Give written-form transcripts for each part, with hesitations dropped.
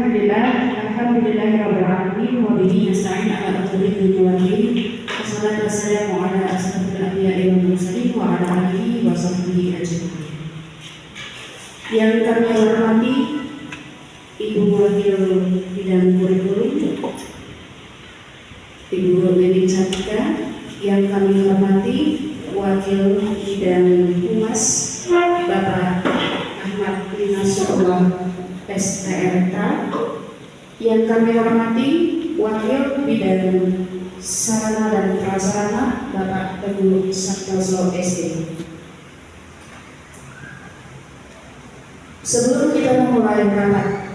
Alhamdulillahirabbil alamin wa bihi nasta'in ala umuri dunya wad din. Wassalatu wassalamu ala asyrofil anbiya'i wal mursalin wa ala alihi wa sahbihi ajmain. Yang kami hormati Ibu Wakil Bidang Kurikulum, Ibu Leni Cantika. Yang kami hormati Wakil Bidang Humas Bapak Ahmad Nasrullah STRK. Yang kami hormati Wakil Bidang Sarana dan Prasarana Bapak Teguh Santoso SD. Sebelum kita memulai rapat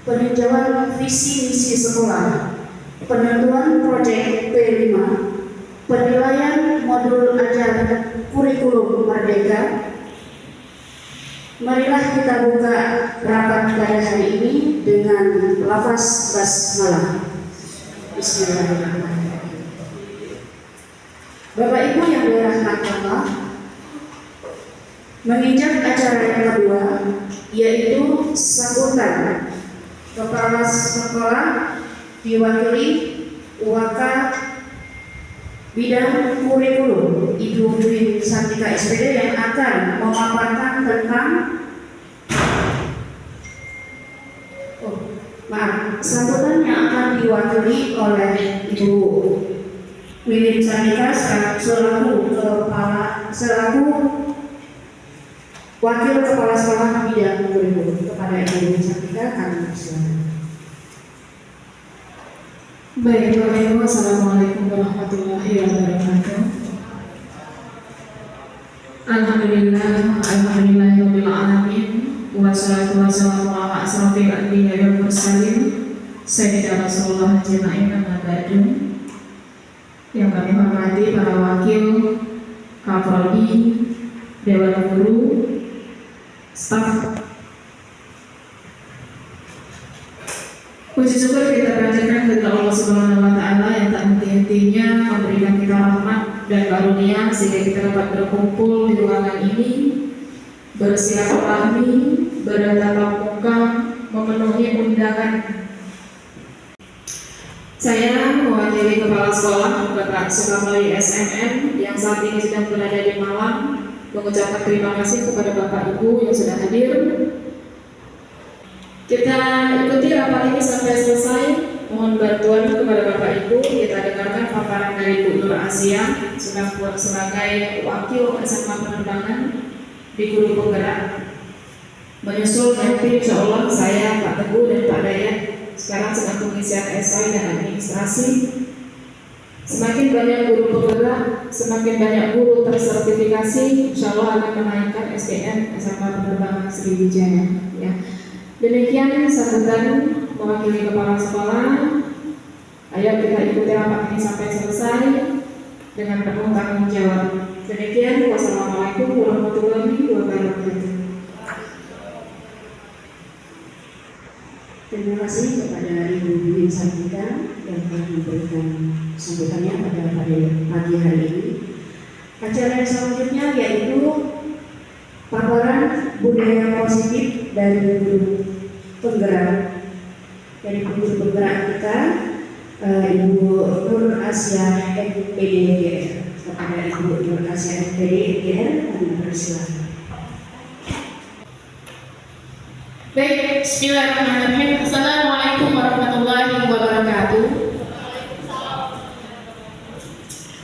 peninjauan visi misi sekolah, penentuan proyek P5, penilaian modul ajar kurikulum Merdeka, marilah kita buka rapat pada hari ini dengan lafaz basmalah. Bismillahirrahmanirrahim. Bapak Ibu yang dirahmati Allah, menginjak acara yang kedua, yaitu sambutan kepala sekolah diwakili Waka Bidang Kurikulum Ibu Leni Cantika SPD yang akan memaparkan tentang sambutan yang akan diwakili oleh Ibu Leni Cantika selaku Wakil Kepala Sekolah Bidang Kurikulum. Kepada Ibu Leni Cantika kami persilakan. Baik, Bapak Ibu, Assalamualaikum warahmatullahi wabarakatuh. Alhamdulillahirabbil alamin, wassalatu wassalamu ala asrofil anbiya'i wal mursalin sayyidina Rasulullah ajma'in, amma ba'du. Yang kami hormati para wakil Kapolri, Dewan Guru, staf. Puji syukur kita panjatkan kepada Allah Subhanahu wa Ta'ala yang tak henti-hentinya memberikan kita rahmat dan karunia sehingga kita dapat berkumpul di ruangan ini, bersilaturahmi, bertatap muka, memenuhi undangan. Saya mewakili Kepala Sekolah Bapak Sukamali SMN yang saat ini sedang berada di Malang, mengucapkan terima kasih kepada Bapak Ibu yang sudah hadir. Kita ikuti rapat ini sampai selesai. Mohon bantuan kepada Bapak Ibu. Kita dengarkan paparan dari Bu Nur Asia sebagai wakil SMA penerbangan di Guru Penggerak. Menyusul nanti insya Allah saya, Pak Teguh dan Pak Dayat sekarang sedang pengisian esai dan administrasi. Semakin banyak guru penggerak, semakin banyak guru tersertifikasi, insya Allah akan menaikkan SDM SMA penerbangan Sriwijaya. Ya. Demikian sambutan mewakili kepala sekolah. Ayo kita ikuti rapat ini sampai selesai dengan penuh tanggung jawab. Demikian, wassalamualaikum warahmatullahi wabarakatuh. Terima kasih kepada Ibu Leni Cantika yang telah memberikan sambutannya pada pagi hari ini. Acara yang selanjutnya yaitu paparan budaya positif dari guru penggerak kita, Ibu Nur Asia FPDGR. Kepada Ibu Nur Asia FPDGR kami persilakan. Baik, bismillahirrahmanirrahim. Assalamualaikum warahmatullahi wabarakatuh.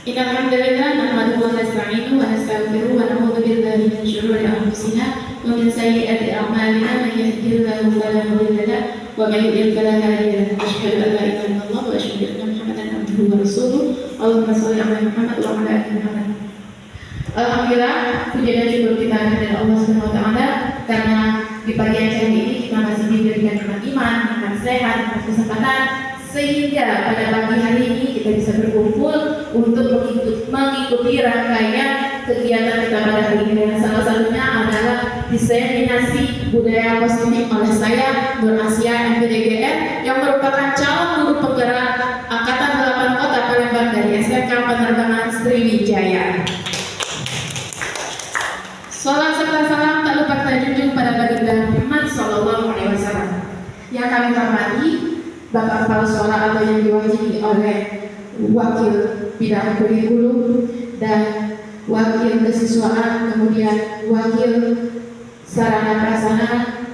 Innal hamdalillah nahmaduhu wa nasta'inuhu wa nastaghfiruhu wa na'udzu billahi min shururi anfusina wa min sayyiati a'malina, man yahdihillahu fala mudilla lahu wa man yudlil fala hadiya lahu. Asyhadu an la ilaha illallah wa asyhadu anna Muhammadan abduhu wa rasuluh. Allahumma shalli ala Muhammad wa ala ali Muhammad. Alhamdulillah, puji dan syukur kita kepada Allah Subhanahu wa Ta'ala karena di pagi acara ini kita masih diberikan nikmat iman, nikmat sehat, nikmat kesempatan, sehingga pada pagi hari ini kita bisa berkumpul untuk mengikuti rangkaian kegiatan kita pada hari ini. Salah satunya adalah diseminasi budaya positif oleh saya, Nur Asia FPDGR, yang merupakan calon guru penggerak Angkatan 8 Kota Palembang dari SMK Penerbangan Sriwijaya. Salam serta salam tak lupa kita junjung pada baginda Muhammad Sallallahu Alaihi Wasallam. Bapak kepala sekolah atau yang diwakili oleh wakil bidang kurikulum dan wakil kesiswaan, kemudian wakil sarana prasarana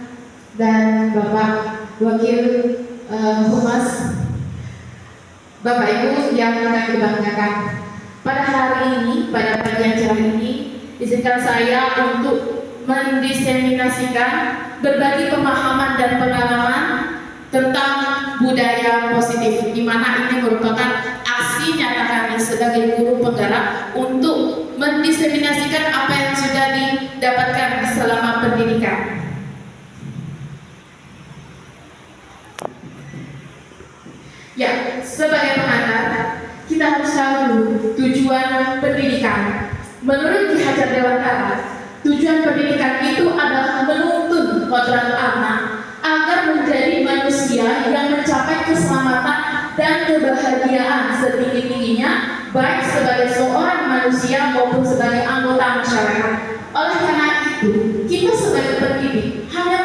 dan Bapak wakil humas. Bapak Ibu yang kami banggakan, pada hari ini, pada pagi acara ini, izinkan saya untuk mendiseminasikan berbagi pemahaman dan pengalaman tentang budaya positif, di mana ini merupakan aksi nyata kami sebagai guru penggerak untuk mendiseminasikan apa yang sudah didapatkan selama pendidikan. Ya, sebagai pengantar, kita harus tahu tujuan pendidikan. Menurut Ki Hajar Dewantara, tujuan pendidikan itu adalah menuntun kodrat anak agar menjadi manusia yang mencapai keselamatan dan kebahagiaan setinggi-tingginya, baik sebagai seorang manusia maupun sebagai anggota masyarakat. Oleh karena itu, kita sebagai pendidik hanya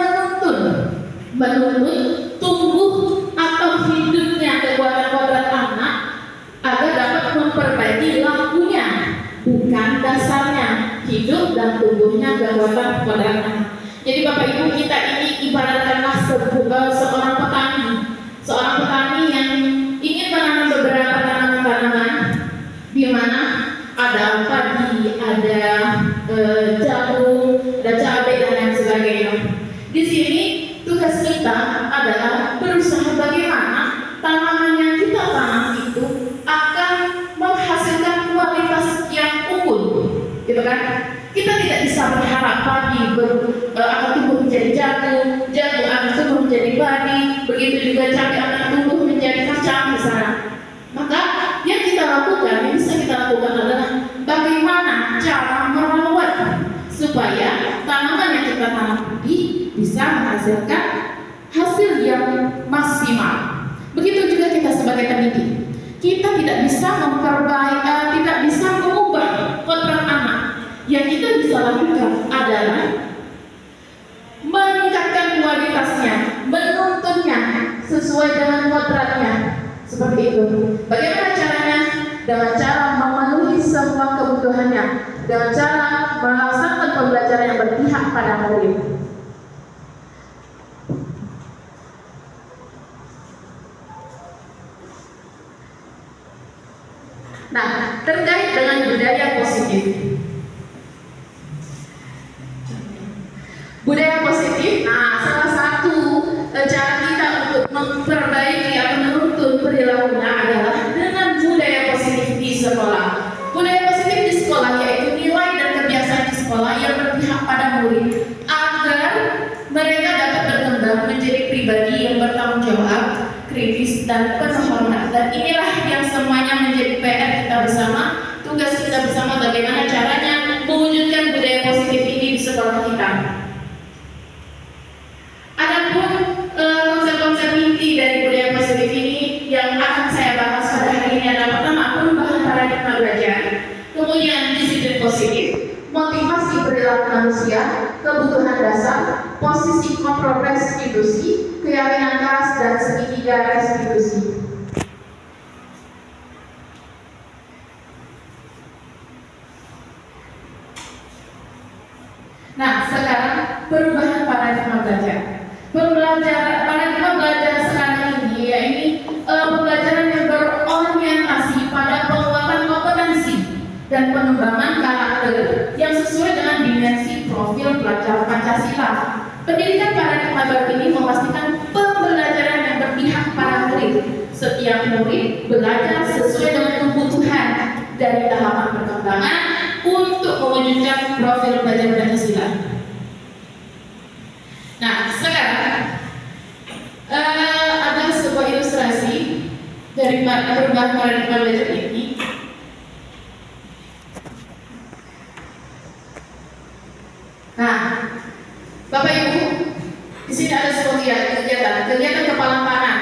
menuntun tumbuh atau hidupnya kekuatan kodrat anak agar dapat memperbaiki lakunya, bukan dasarnya hidup dan tumbuhnya kekuatan kodrat anak. Jadi Bapak Ibu, kita ini ibaratkanlah seorang petani yang ingin menanam beberapa tanaman-tanaman, di mana ada padi, ada jagung, ada cabai dan lain sebagainya. Di sini tugas kita adalah berusaha bagaimana tanaman yang kita tanam itu akan menghasilkan kualitas yang unggul, gitu kan? Kita tidak bisa berharap padi akan tumbuh menjadi jagung akan tumbuh menjadi padi, begitu juga cabai akan tumbuh menjadi kacang misalnya. Maka yang kita lakukan, yang bisa kita lakukan adalah bagaimana cara merawat supaya tanaman yang kita tanam tadi bisa menghasilkan hasil yang maksimal. Begitu juga kita sebagai pendidik, kita tidak bisa tidak bisa mengubah kodrat anak. Yang kita bisa lakukan adalah meningkatkan kualitasnya, menuntunnya sesuai dengan kodratnya. Seperti itu. Bagaimana caranya? Dengan cara memenuhi semua kebutuhannya, dengan cara melaksanakan pembelajaran yang berpihak pada murid. Nah, terkait dengan budaya positif. Budaya positif, salah satu cara kita untuk memperbaiki atau menuntun perilakunya adalah dengan budaya positif di sekolah. Budaya positif di sekolah yaitu nilai dan kebiasaan di sekolah yang berpihak pada murid agar mereka dapat berkembang menjadi pribadi yang bertanggung jawab, kritis dan penuh hormat. Dan inilah yang semuanya menjadi PR kita bersama, tugas kita bersama, bagaimana caranya mewujudkan budaya positif ini di sekolah kita. Adapun konsep-konsep inti dari budaya positif ini yang akan saya bahas pada hari ini adalah pertama, perubahan paradigma belajar, kemudian disiplin positif, motivasi perilaku manusia, kebutuhan dasar, posisi kontrol restitusi, keyakinan keras dan segitiga restitusi. Nah, sekarang perubahan paradigma belajar. Paradigma belajar sekarang ini pembelajaran yang berorientasi pada penguatan kompetensi dan pengembangan karakter yang sesuai dengan dimensi profil pelajar Pancasila. Pendidikan paradigma baru ini memastikan pembelajaran yang berpihak pada murid. Setiap murid belajar sesuai dengan kebutuhan dari tahapan perkembangan untuk mewujudkan profil pelajar Pancasila. Nah, sekarang ada sebuah ilustrasi dari perubahan paradigma belajar ini. Nah, Bapak Ibu, di sini ada sebuah kegiatan kepala tangan.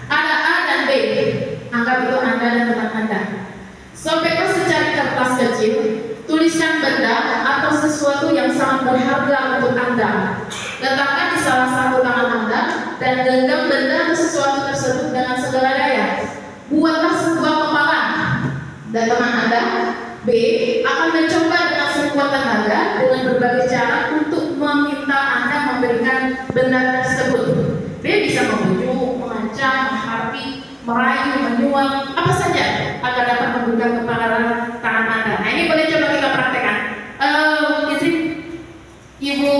Ada A dan B. Anggap itu Anda dan teman Anda. Sobekkan secari kertas kecil, tuliskan benda atau sesuatu yang sangat berharga untuk Anda. Letakkan di salah satu tangan Anda dan genggam benda atau sesuatu tersebut dengan segala daya. Buatlah sebuah kepalan dan teman Anda B akan mencoba dengan sekuat tenaga dengan berbagai cara untuk meminta Anda memberikan benda tersebut. B bisa membujuk, mengancam, menghardik, merayu, menyuap, apa saja agar dapat membuka kepalan tangan Anda. Nah, ini boleh coba kita praktekkan. Izin Ibu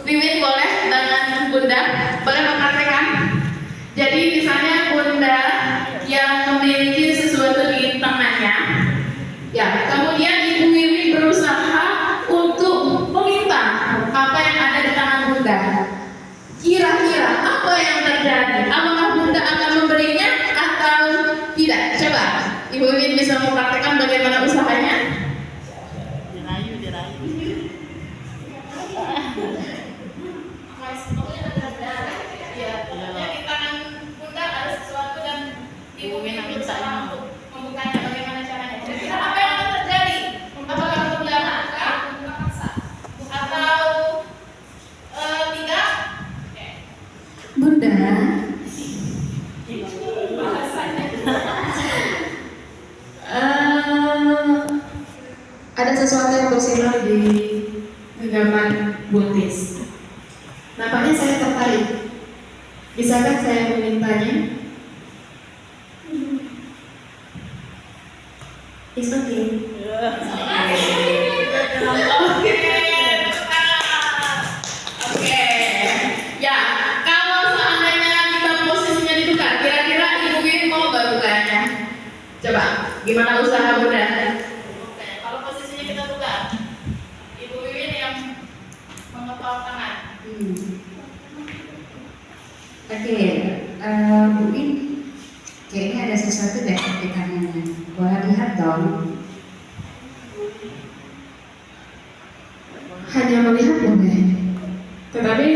Wiwin boleh dengan Bunda boleh mempraktekkan. Jadi misalnya Bunda yang memiliki sesuatu di tangannya, ya, kemudian Ibu Wiwin berusaha untuk meminta apa yang ada di tangan Bunda. Kira-kira apa yang terjadi? Apakah Bunda akan memberinya atau tidak? Coba Ibu Wiwin bisa mempraktekkan bagaimana usahanya. Ibu Wiwin berusaha untuk membukanya, bagaimana caranya? Kira-kira apa yang akan terjadi? Apakah Bunda akan memaksa atau tidak? Bunda, ada sesuatu yang bersinar di genggaman buntis. Nampaknya saya tertarik. Bisakah saya memintanya? It's okay. Oke. Ya, kalau seandainya kita posisinya ditukar, kira-kira Ibu Wiwin mau nggak bukanya? Coba, gimana usaha Bunda? Oke, kalau posisinya kita tukar, Ibu Wiwin yang mengepal tangan. Oke, Bu In, kayaknya ada sesuatu deh di tangannya. Boleh lihat dong. Hanya melihat boleh, tetapi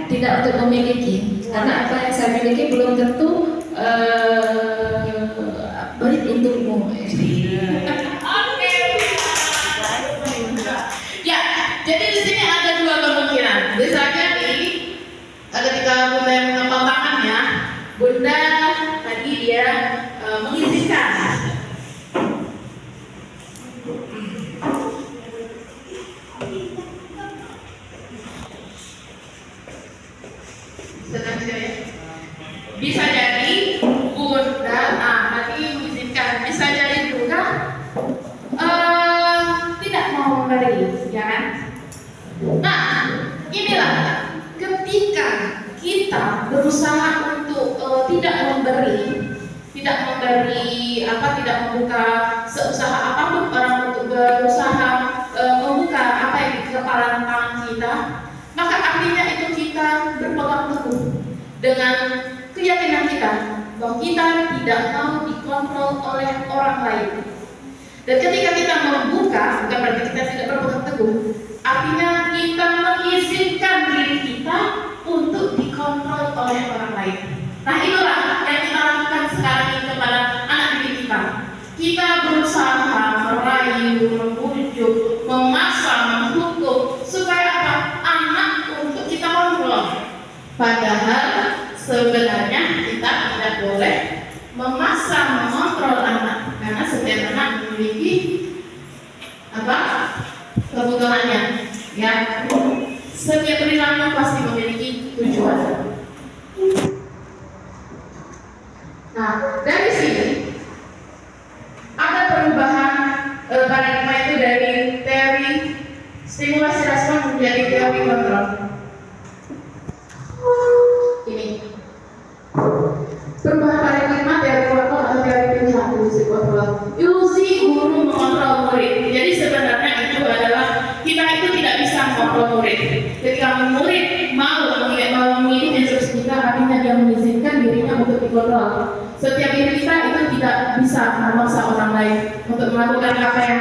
tidak untuk memiliki. Karena apa yang saya miliki belum tentu baik untukmu. Oke. Ya, jadi di sini ada dua kemungkinan. Bisa jadi ketika Bunda yang mengepal tangannya, Bunda tadi dia mengizinkan. Bisa jadi Bunda tadi mengizinkan, bisa jadi juga tidak mau memberi, ya kan? Nah, inilah ketika kita berusaha untuk tidak memberi tidak membuka seusaha apapun orang untuk berusaha membuka apa yang di kepala tangan kita, maka artinya itu kita berpegang teguh dengan keyakinan kita bahwa kita tidak mau dikontrol oleh orang lain. Dan ketika kita membuka, bukan berarti kita tidak berpegang teguh, artinya kita mengizinkan diri kita untuk dikontrol oleh orang lain. Nah, itulah yang kita lakukan sekarang ini kepada anak didik kita. Kita berusaha merayu, membujuk, memaksa, menghukum supaya apa? Anak untuk kita kontrol. Padahal sebenarnya kita tidak boleh memaksa mengontrol anak, karena setiap anak memiliki apa? Kebutuhannya. Ya, setiap perilaku pasti memiliki tujuan. Nah, dari sini ada perubahan paradigma itu dari teori stimulasi respon menjadi teori kontrol. Ini perubahan paradigma teori kontrol atau teori pilihan ilusi kontrol. Ilusi guru mengontrol murid. Jadi sebenarnya itu adalah kita itu tidak bisa mengontrol murid. Ketika murid mau memilih instruksi kita, artinya dia mengizinkan dirinya untuk dikontrol. Setiap diri kita itu tidak bisa memaksa orang lain untuk melakukan apa yang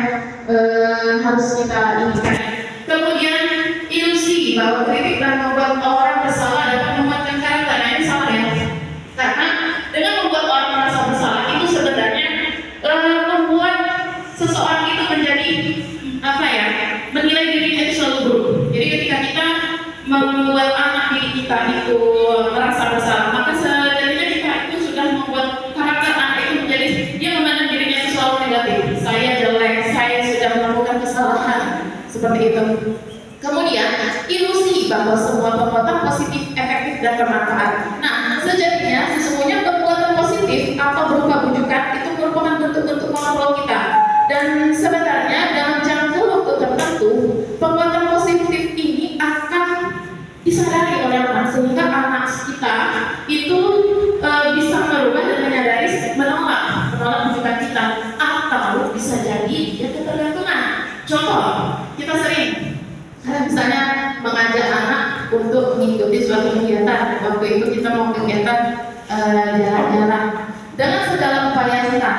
harus kita inginkan. Kemudian ilusi bahwa kritik dan membuat orang bersalah dapat menguatkan karakter. Nah, ini salah ya. Karena dengan membuat orang merasa bersalah itu sebenarnya membuat seseorang itu menjadi apa ya? Menilai dirinya itu selalu buruk. Jadi ketika kita membuat anak diri kita kita itu merasa bersalah, maka sejatinya kita itu sudah membuat karakter anak itu menjadi dia memandang dirinya itu selalu negatif. Saya jelek, saya sudah melakukan kesalahan seperti itu. Kemudian ilusi bahwa semua perbuatan positif, efektif dan bermanfaat. Nah, sejatinya sesungguhnya perbuatan positif atau berupa bujukan itu merupakan bentuk-bentuk kontrol kita. Dan sebenarnya dalam jangka waktu tertentu, perbuatan positif ini akan disadari oleh anak sehingga anak kita itu bisa merubah dan menyadari menolak bujukan kita, atau bisa jadi dia ketergantungan. Contoh, kita sering misalnya mengajak anak untuk mengikuti suatu kegiatan. Waktu itu kita mau kegiatan jalan-jalan dengan segala upaya kita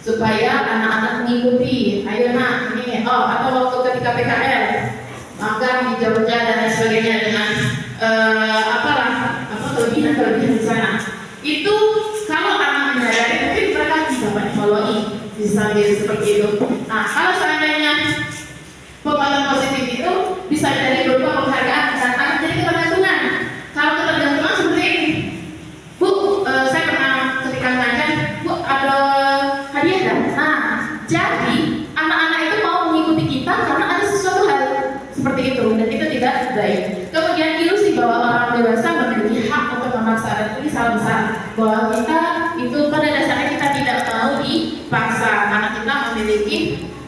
supaya anak-anak mengikuti. Ayo nak, ini atau waktu ketika PKL magang di Jogja dan lain sebagainya dengan kelebihan di sana. Itu kalau anak menyadari mungkin mereka dapat evaluasi bisa jadi seperti itu. Nah, kalau seandainya perbuatan positif itu bisa jadi berupa penghargaan dan anak jadi ketergantungan. Kalau ketergantungan seperti ini, Bu, saya pernah ketika ngajar, Bu, ada hadiah kan? Nah, jadi anak-anak itu mau mengikuti kita karena ada sesuatu hal seperti itu, dan itu tidak baik. Kemudian ilusi bahwa orang dewasa memiliki hak untuk memaksa, dan ini salah besar. Bahwa kita itu pada dasarnya kita tidak mau dipaksa, karena kita memiliki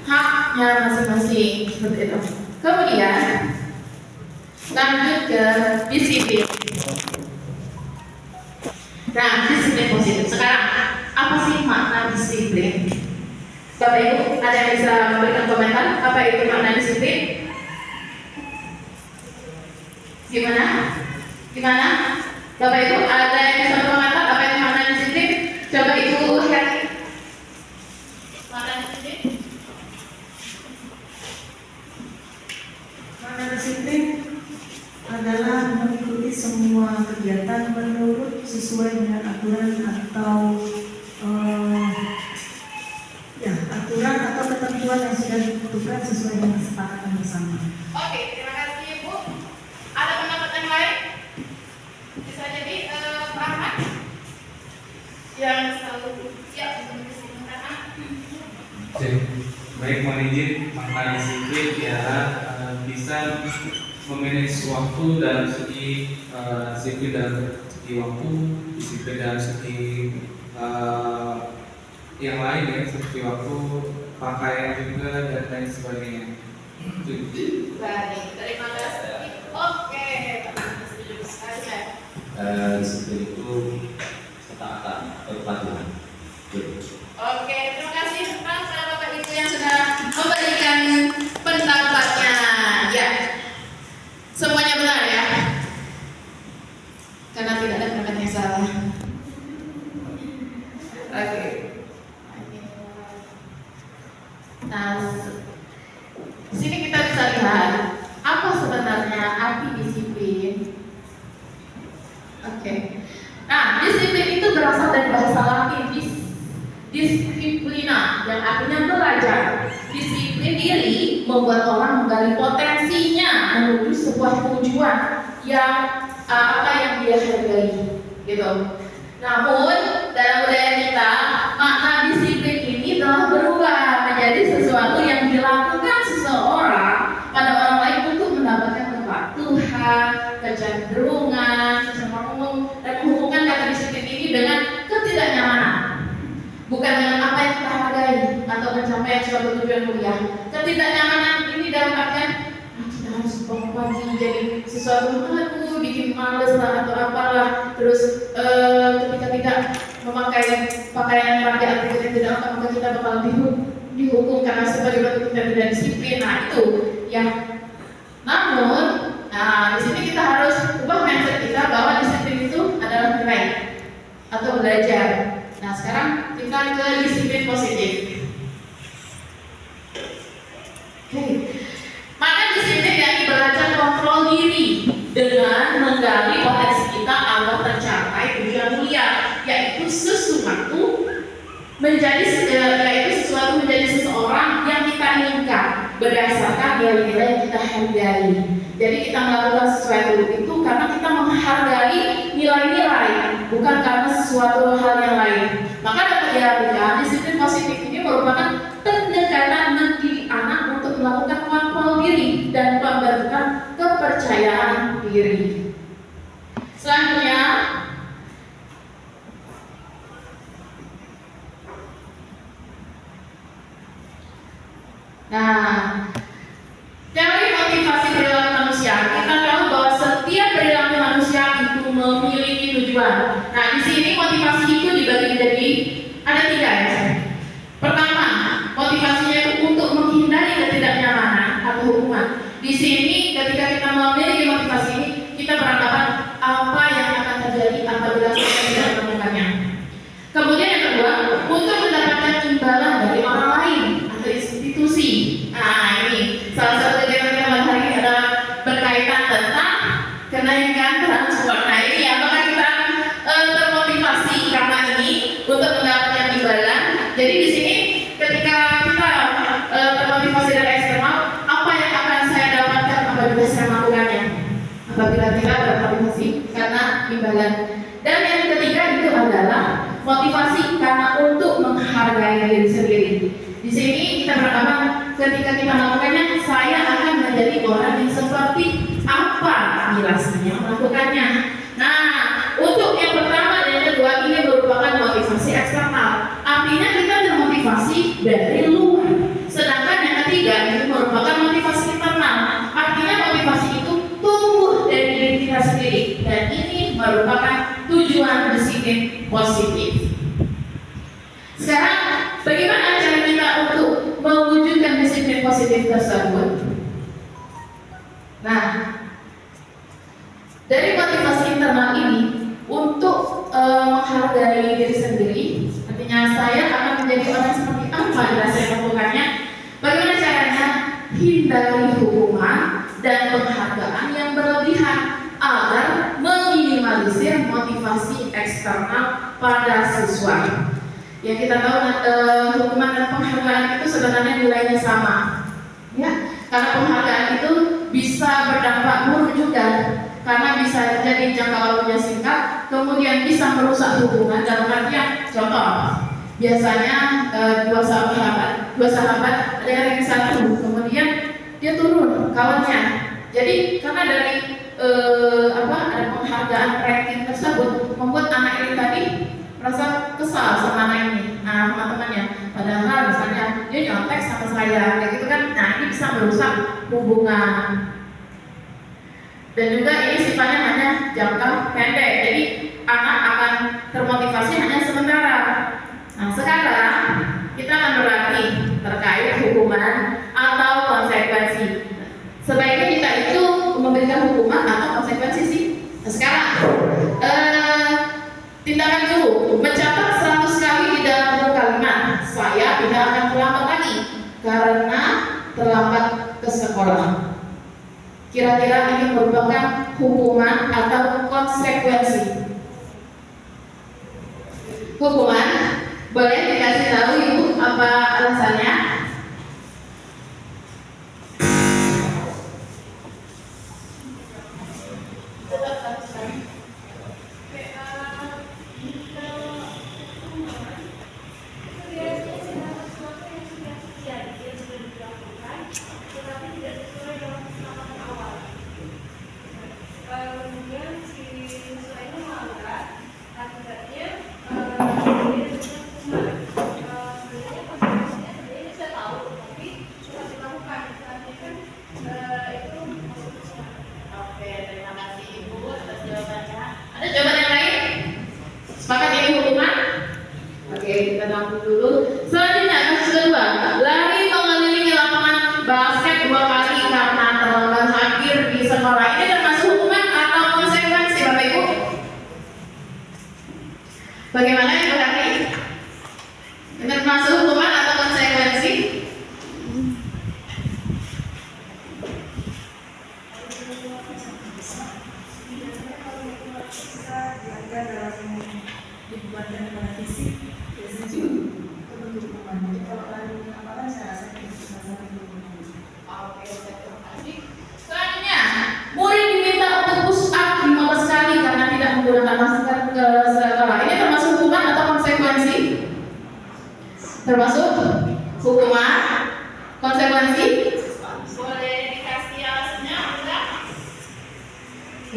haknya masing-masing seperti itu. Kemudian lanjut ke disiplin. Nah, disiplin positif. Sekarang apa sih makna disiplin? Bapak Ibu, ada yang bisa memberikan komentar apa itu makna disiplin? Gimana? Bapak Ibu, ada yang bisa berkomentar apa itu makna disiplin? Coba Ibu lihat. Makna disiplin? Makna disiplin adalah mengikuti semua kegiatan menurut sesuai dengan aturan atau aturan atau ketentuan yang sudah ditentukan sesuai dengan kesepakatan bersama. Oke, terima kasih Ibu. Ada pendapat yang lain? Bisa jadi Pak Ahmad yang selalu siap untuk mendisiplinkan anak. Baik, mohon izin, makna disiplin ialah bisa memanage waktu dalam segi disiplin dalam segi waktu, disiplin dalam segi yang lain ya, seperti waktu, pakaian juga dan lain sebagainya. Baik, terima kasih. Oke, disiplin itu ketaatan atau kepatuhan. Oke, terima kasih kepada Bapak Ibu yang sudah memberikan pendapatnya. Ya, semuanya benar ya, karena tidak ada pendapat yang salah. Oke. Nah, sini kita bisa lihat apa sebenarnya arti disiplin. Oke. Nah, disiplin itu berasal dari bahasa Latin disiplina, yang artinya belajar. Disiplin diri membuat orang menggali potensinya menuju sebuah tujuan yang yang dia hargai, gitu. Namun dalam budaya kita, makna disiplin ini telah berubah menjadi sesuatu yang dilakukan seseorang pada orang lain untuk mendapatkan kepatuhan, kecenderungan, dan menghubungkan kata disiplin ini dengan ketidaknyamanan, bukan dengan apa yang kita hargai atau mencapai suatu tujuan mulia. Ketidaknyamanan ini dalam artian kita harus pagi jadi sesuatu bikin males lah atau apalah, terus ketika tidak memakai pakaian rapi atau kita tidak akan, maka kita bakal dihukum karena sebagai bentuk kita tidak disiplin. Nah itu ya. Namun di sini kita harus ubah mindset kita bahwa disiplin itu adalah nilai atau belajar. Nah sekarang kita ke disiplin positif. Oke. Maka disiplin yakni belajar kontrol diri dengan menggali potensi kita agar tercapai tujuan mulia, yaitu sesuatu menjadi seseorang yang kita inginkan berdasarkan nilai-nilai yang kita hargai. Jadi kita melakukan sesuatu itu karena kita menghargai bukan karena sesuatu hal yang lain. Maka dapat diartikan disiplin positif ini merupakan pendekatan mendidik anak untuk melakukan kontrol diri dan pembentukan kepercayaan diri. Selanjutnya, teori motivasi perilaku manusia. Kita tahu bahwa setiap perilaku manusia itu memiliki tujuan. Nah, di sini motivasi itu dibagi menjadi ada 3 ya. Pertama, motivasinya itu untuk menghindari ketidaknyamanan atau hukuman. Di sini ketika kita memiliki motivasi ini, kita beranggapan apa yang akan terjadi apabila kita tidak melakukannya. Kemudian yang kedua, untuk mendapatkan imbalan dari orang lain atau institusi. Nah, ini salah satu kegiatan kita pada hari ini adalah berkaitan tentang kenaikan transport. Nah, ini apakah kita termotivasi karena ini untuk mendapatkan imbalan? Jadi di sini ketika kita termotivasi dari eksternal, apa yang akan saya dapatkan apabila saya melakukannya? Apabila kita termotivasi karena imbalan. Dan yang ketiga itu adalah motivasi karena untuk menghargai diri sendiri. Di sini kita beranggapan ketika kita melakukannya, saya akan menjadi orang yang seperti apa bila saya melakukannya. Nah, untuk yang pertama dan yang kedua ini merupakan motivasi eksternal. Artinya kita termotivasi dari luar. Sedangkan yang ketiga ini merupakan motivasi internal. Artinya motivasi itu tumbuh dari diri kita sendiri. Dan ini merupakan tujuan disiplin positif. Sekarang, bagaimana cara kita untuk mewujudkan disiplin positif tersebut? Nah, dari motivasi internal ini untuk menghargai diri sendiri, artinya saya akan menjadi orang seperti apa bila saya melakukannya. Bagaimana caranya? Hindari hukuman dan penghargaan yang berlebihan agar meminimalisir motivasi eksternal pada siswa. Ya, kita tahu hukuman dan penghargaan itu sebenarnya nilainya sama, ya. Karena penghargaan itu bisa berdampak buruk juga, karena bisa jadi jangka waktunya singkat, kemudian bisa merusak hubungan. Dalam artian, contoh, biasanya dua sahabat ada yang satu, kemudian dia turun kawannya. Jadi karena dari ada penghargaan ranking tersebut membuat anak ini tadi merasa kesal sama anak ini, sama temannya. Padahal misalnya dia nyontek sama saya, kayak gitu kan. Nah, ini bisa merusak hubungan. Dan juga ini sifatnya hanya jangka pendek. Jadi anak akan termotivasi hanya sementara. Nah, sekarang kita akan berlatih terkait hukuman atau konsekuensi. Sebaiknya kita itu memberikan hukuman atau konsekuensi sih. Nah, sekarang tindakan guru mencatat 100 kali di dalam kalimat saya tidak akan terlambat lagi karena terlambat ke sekolah. Kira-kira ini merupakan hukuman atau konsekuensi? Hukuman. Boleh dikasih tahu Ibu apa alasannya? Selanjutnya, kasus kedua, lari mengelilingi lapangan basket 2 kali karena terlambat hadir di sekolah. Ini termasuk hukuman atau konsekuensi, Bapak Ibu? Bagaimana Ibu Hati? Ini termasuk hukuman atau konsekuensi? Dibuatkan pada fisik, biasanya juga bentuk hukuman. Jadi kalau lari lapangan saya rasa itu salah satu hukuman. Oke, terima kasih. Selanjutnya, murid diminta untuk push up 15 kali karena tidak menggunakan masker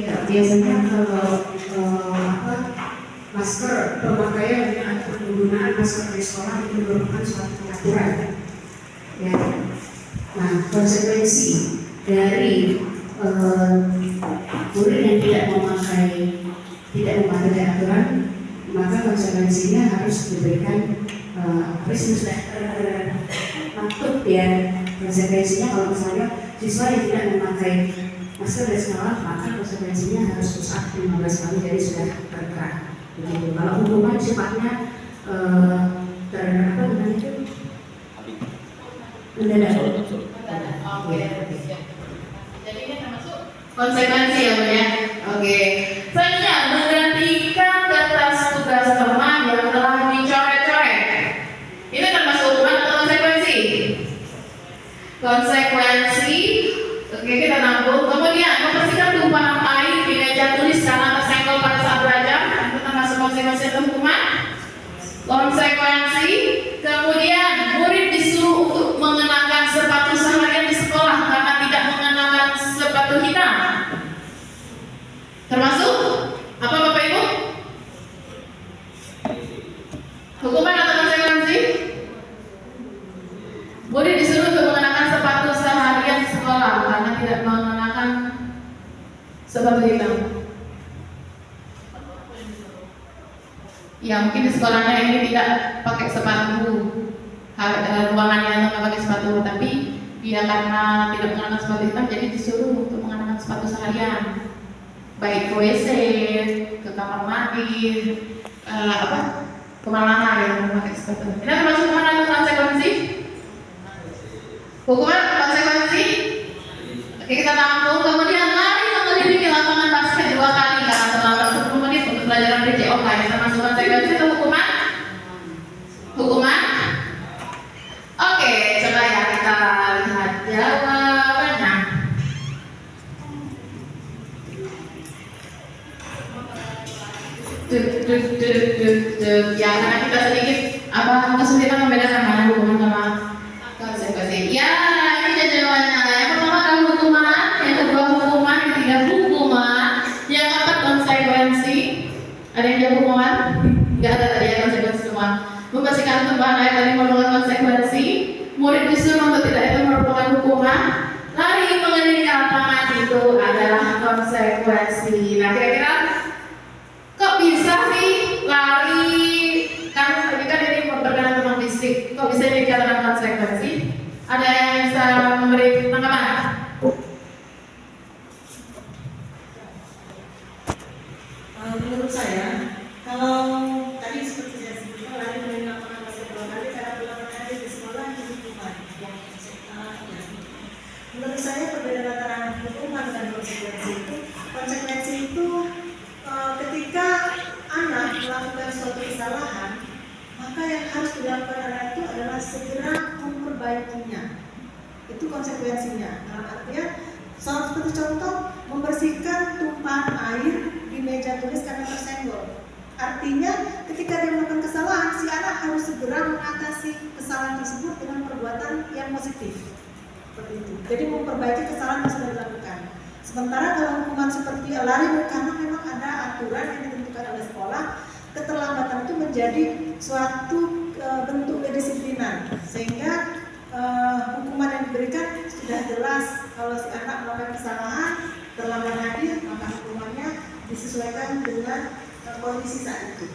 biasanya kalau masker pemakaian atau penggunaan masker di sekolah itu merupakan suatu aturan. Ya. Nah, konsekuensi dari murid yang tidak mematuhi aturan, maka konsekuensinya harus diberikan harus sudah maktub ya. Konsekuensinya kalau misalnya siswa yang tidak memakai masker di sekolah, maka konsekuensinya harus push up 15 kali, jadi sudah tertera. Begitu. Kalau hukuman sifatnya apa namanya itu? Mendadak. Oke. Jadi ini termasuk konsekuensi ya Bu ya. Oke. Selanjutnya menggantikan kertas tugas teman yang telah dicoret-coret. Ini termasuk hukuman atau konsekuensi? Konsekuensi. Oke, kita nampung. Kemudian membersihkan tumpahan air di meja tulis karena tersenggol pada saat belajar. Itu termasuk konsekuensi atau hukuman? Konsekuensi. Kemudian murid disuruh untuk mengenakan sepatu seharian di sekolah karena tidak mengenakan sepatu hitam. Termasuk apa Bapak Ibu? Hukuman atau konsekuensi? Murid disuruh untuk mengenakan sepatu seharian di sekolah karena tidak mengenakan sepatu hitam. Ya mungkin di sekolahnya ini tidak pakai sepatu, ruangannya nggak pakai sepatu, tapi dia karena tidak mengenakan sepatu hitam jadi disuruh untuk mengenakan sepatu seharian, baik ke WC, ke kamar mandi, kemana-mana yang memakai sepatu. Ini termasuk hukuman atau konsekuensi? Hukuman konsekuensi. Oke, kita tampung. Kemudian lari mengelilingi lapangan basket 2 kali karena terlambat 10 menit untuk pelajaran PJOK. Ini termasuk konsekuensi atau hukuman? Hukuman. Oke, coba ya kita lihat jawabannya. Ya, karena kita sedikit kesulitan membedakan mana hukuman sama konsekuensi. Ya, ini jawabannya. Yang pertama adalah hukuman, yang kedua hukuman, yang ketiga hukuman, yang keempat konsekuensi. Ada yang jawab hukuman? Enggak ada tadi ya konsekuensi semua. Membersihkan tumpahan air tadi merupakan konsekuensi. Murid disuruh untuk tidak itu merupakan hukuman. Lari mengelilingi lapangan itu adalah konsekuensi. Nah, kira-kira kok bisa sih lari? Kan tadi kan ini berkenaan tentang fisik. Kok bisa dikatakan konsekuensi? Ada yang bisa memberi tanggapan? Menurut saya, kalau tadi seperti saya sebutkan lari dari lapangan basket 2 kali cara pulang hari di sekolah itu hukuman. Menurut saya perbedaan antara hukuman dan konsekuensi itu ketika anak melakukan suatu kesalahan, maka yang harus dilakukan anak itu adalah segera memperbaikinya. Itu konsekuensinya. Dalam artian, seperti contoh membersihkan tumpahan air di meja tulis karena tersenggol. Artinya ketika dia melakukan kesalahan, si anak harus segera mengatasi kesalahan tersebut dengan perbuatan yang positif. Seperti itu. Jadi memperbaiki kesalahan yang sudah dilakukan. Sementara kalau hukuman seperti lari, karena memang ada aturan yang ditentukan oleh sekolah, keterlambatan itu menjadi suatu bentuk kedisiplinan, sehingga hukuman yang diberikan sudah jelas. Kalau si anak melakukan kesalahan terlambat hadir, maka hukumannya disesuaikan dengan kondisi saat itu.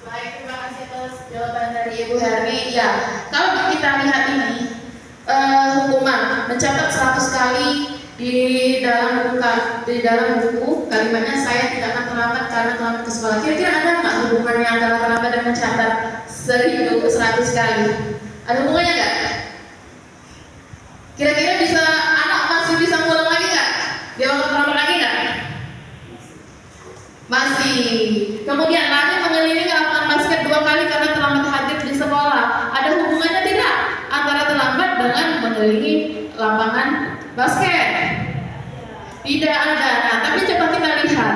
Baik, terima kasih atas jawaban dari Ibu Hermi. Ya, kalau kita lihat ini hukuman mencatat 100 kali di dalam buku kalimatnya saya tidak akan terlambat karena terlambat ke sekolah. Kira-kira ada nggak hubungannya antara terlambat dan mencatat 100 kali? Ada hubungannya nggak? Kira-kira anak masih bisa ngulang lagi nggak? Dia bakal terlambat lagi nggak? Masih. Kemudian lari mengelilingi lapangan basket 2 kali karena terlambat hadir di sekolah. Ada hubungannya tidak antara terlambat dengan mengelilingi lapangan basket? Tidak ada. Nah, tapi coba kita lihat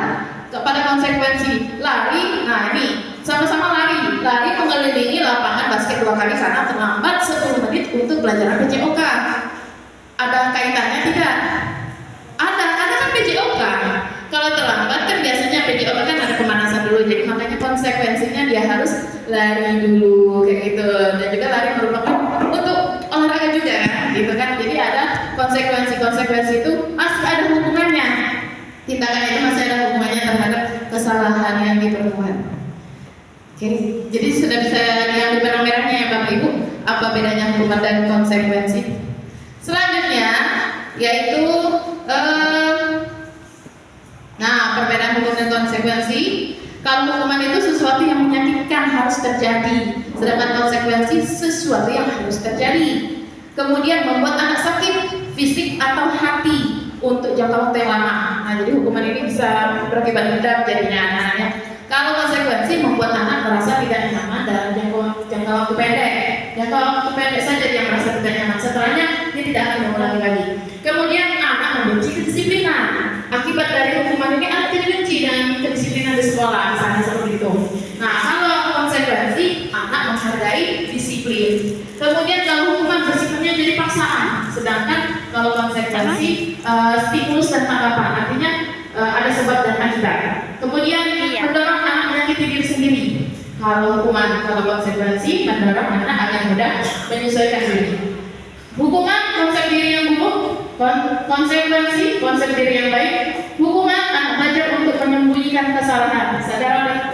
kepada konsekuensi lari. Nah, ini sama-sama lari mengelilingi lapangan basket 2 kali karena terlambat 10 menit untuk pelajaran PJOK. Ada kaitannya tidak? Ada, karena kan PJOK. lari dulu kayak gitu. Dan juga lari merupakan untuk olahraga juga kan, gitu kan. Jadi ada konsekuensi itu masih ada hukumannya. Tindakan itu masih ada hukumannya terhadap kesalahan yang diperbuat. Oke, jadi sudah bisa diambil benang merahnya ya Bapak Ibu, apa bedanya hukuman dan konsekuensi. Selanjutnya yaitu perbedaan hukum dan konsekuensi. Kalau hukuman itu sesuatu yang menyakitkan harus terjadi, sedangkan konsekuensi sesuatu yang harus terjadi. Kemudian membuat anak sakit fisik atau hati untuk jangka waktu yang lama. Nah, jadi hukuman ini bisa berakibat dendam jadinya anak-anaknya. Kalau konsekuensi membuat anak merasa tidak nyaman dalam jangka waktu pendek. Jangka waktu pendek saja dia merasa tidak nyaman. Setelahnya dia tidak akan mengulangi lagi. Kemudian anak membenci kedisiplinan. Akibat dari hukuman ini anak tidak benci dengan kedisiplinan di sekolah, misalnya seperti itu. Nah, kalau konsekuensi anak menghargai disiplin. Kemudian kalau hukuman bersifatnya jadi paksaan, sedangkan kalau konsekuensi stimulus dan tanggapan, artinya ada sebab dan akibat. Kemudian mendorong anak menyakiti diri sendiri. Kalau konsekuensi mendorong anak agar mudah menyesuaikan diri. Hukuman konsep diri yang buruk, konsekuensi konsep diri yang baik. Hukuman anak belajar untuk menyembunyikan kesalahan. Sadar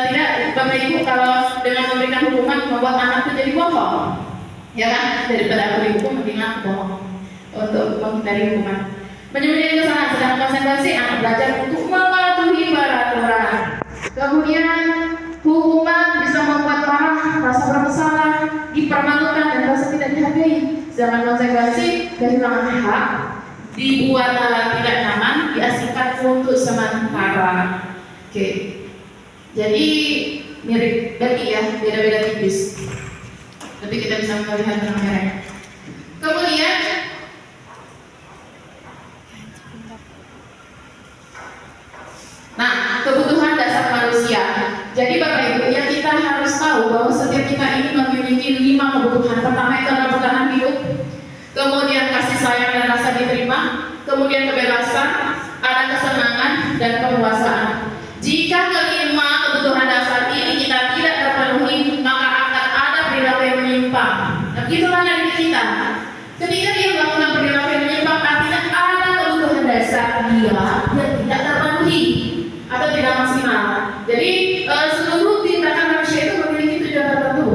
tidak Bapak Ibu kalau dengan memberikan hukuman membuat anak itu jadi bohong, ya kan? Daripada aku dihukum mendingan bohong untuk menghindari hukuman. Menyembunyikan kesalahan, sedangkan konsekuensi anak belajar untuk mematuhi peraturan. Kemudian hukuman bisa membuat marah, rasa bersalah, dipermalukan dan rasa tidak dihargai. Sedangkan konsekuensi kehilangan hak, dibuat tidak nyaman, diasingkan untuk sementara. Oke. Jadi mirip lagi ya, beda-beda tipis. Tapi kita bisa melihat benang-benangnya. Kemudian kebutuhan dasar manusia. Jadi Bapak Ibu, yang kita harus tahu bahwa setiap kita ini memiliki 5 kebutuhan. Pertama itu adalah bertahan hidup, kemudian kasih sayang dan rasa diterima, kemudian kebebasan, ada kesenangan dan kepuasan. Jika kelima kebutuhan dasar ini kita tidak terpenuhi, maka akan ada perilaku yang menyimpang. Nah, itulah dari kita. Ketika dia melakukan perilaku yang menyimpang, artinya ada kebutuhan dasar dia yang tidak terpenuhi atau tidak maksimal. Jadi seluruh tindakan manusia itu memiliki tujuan tertentu.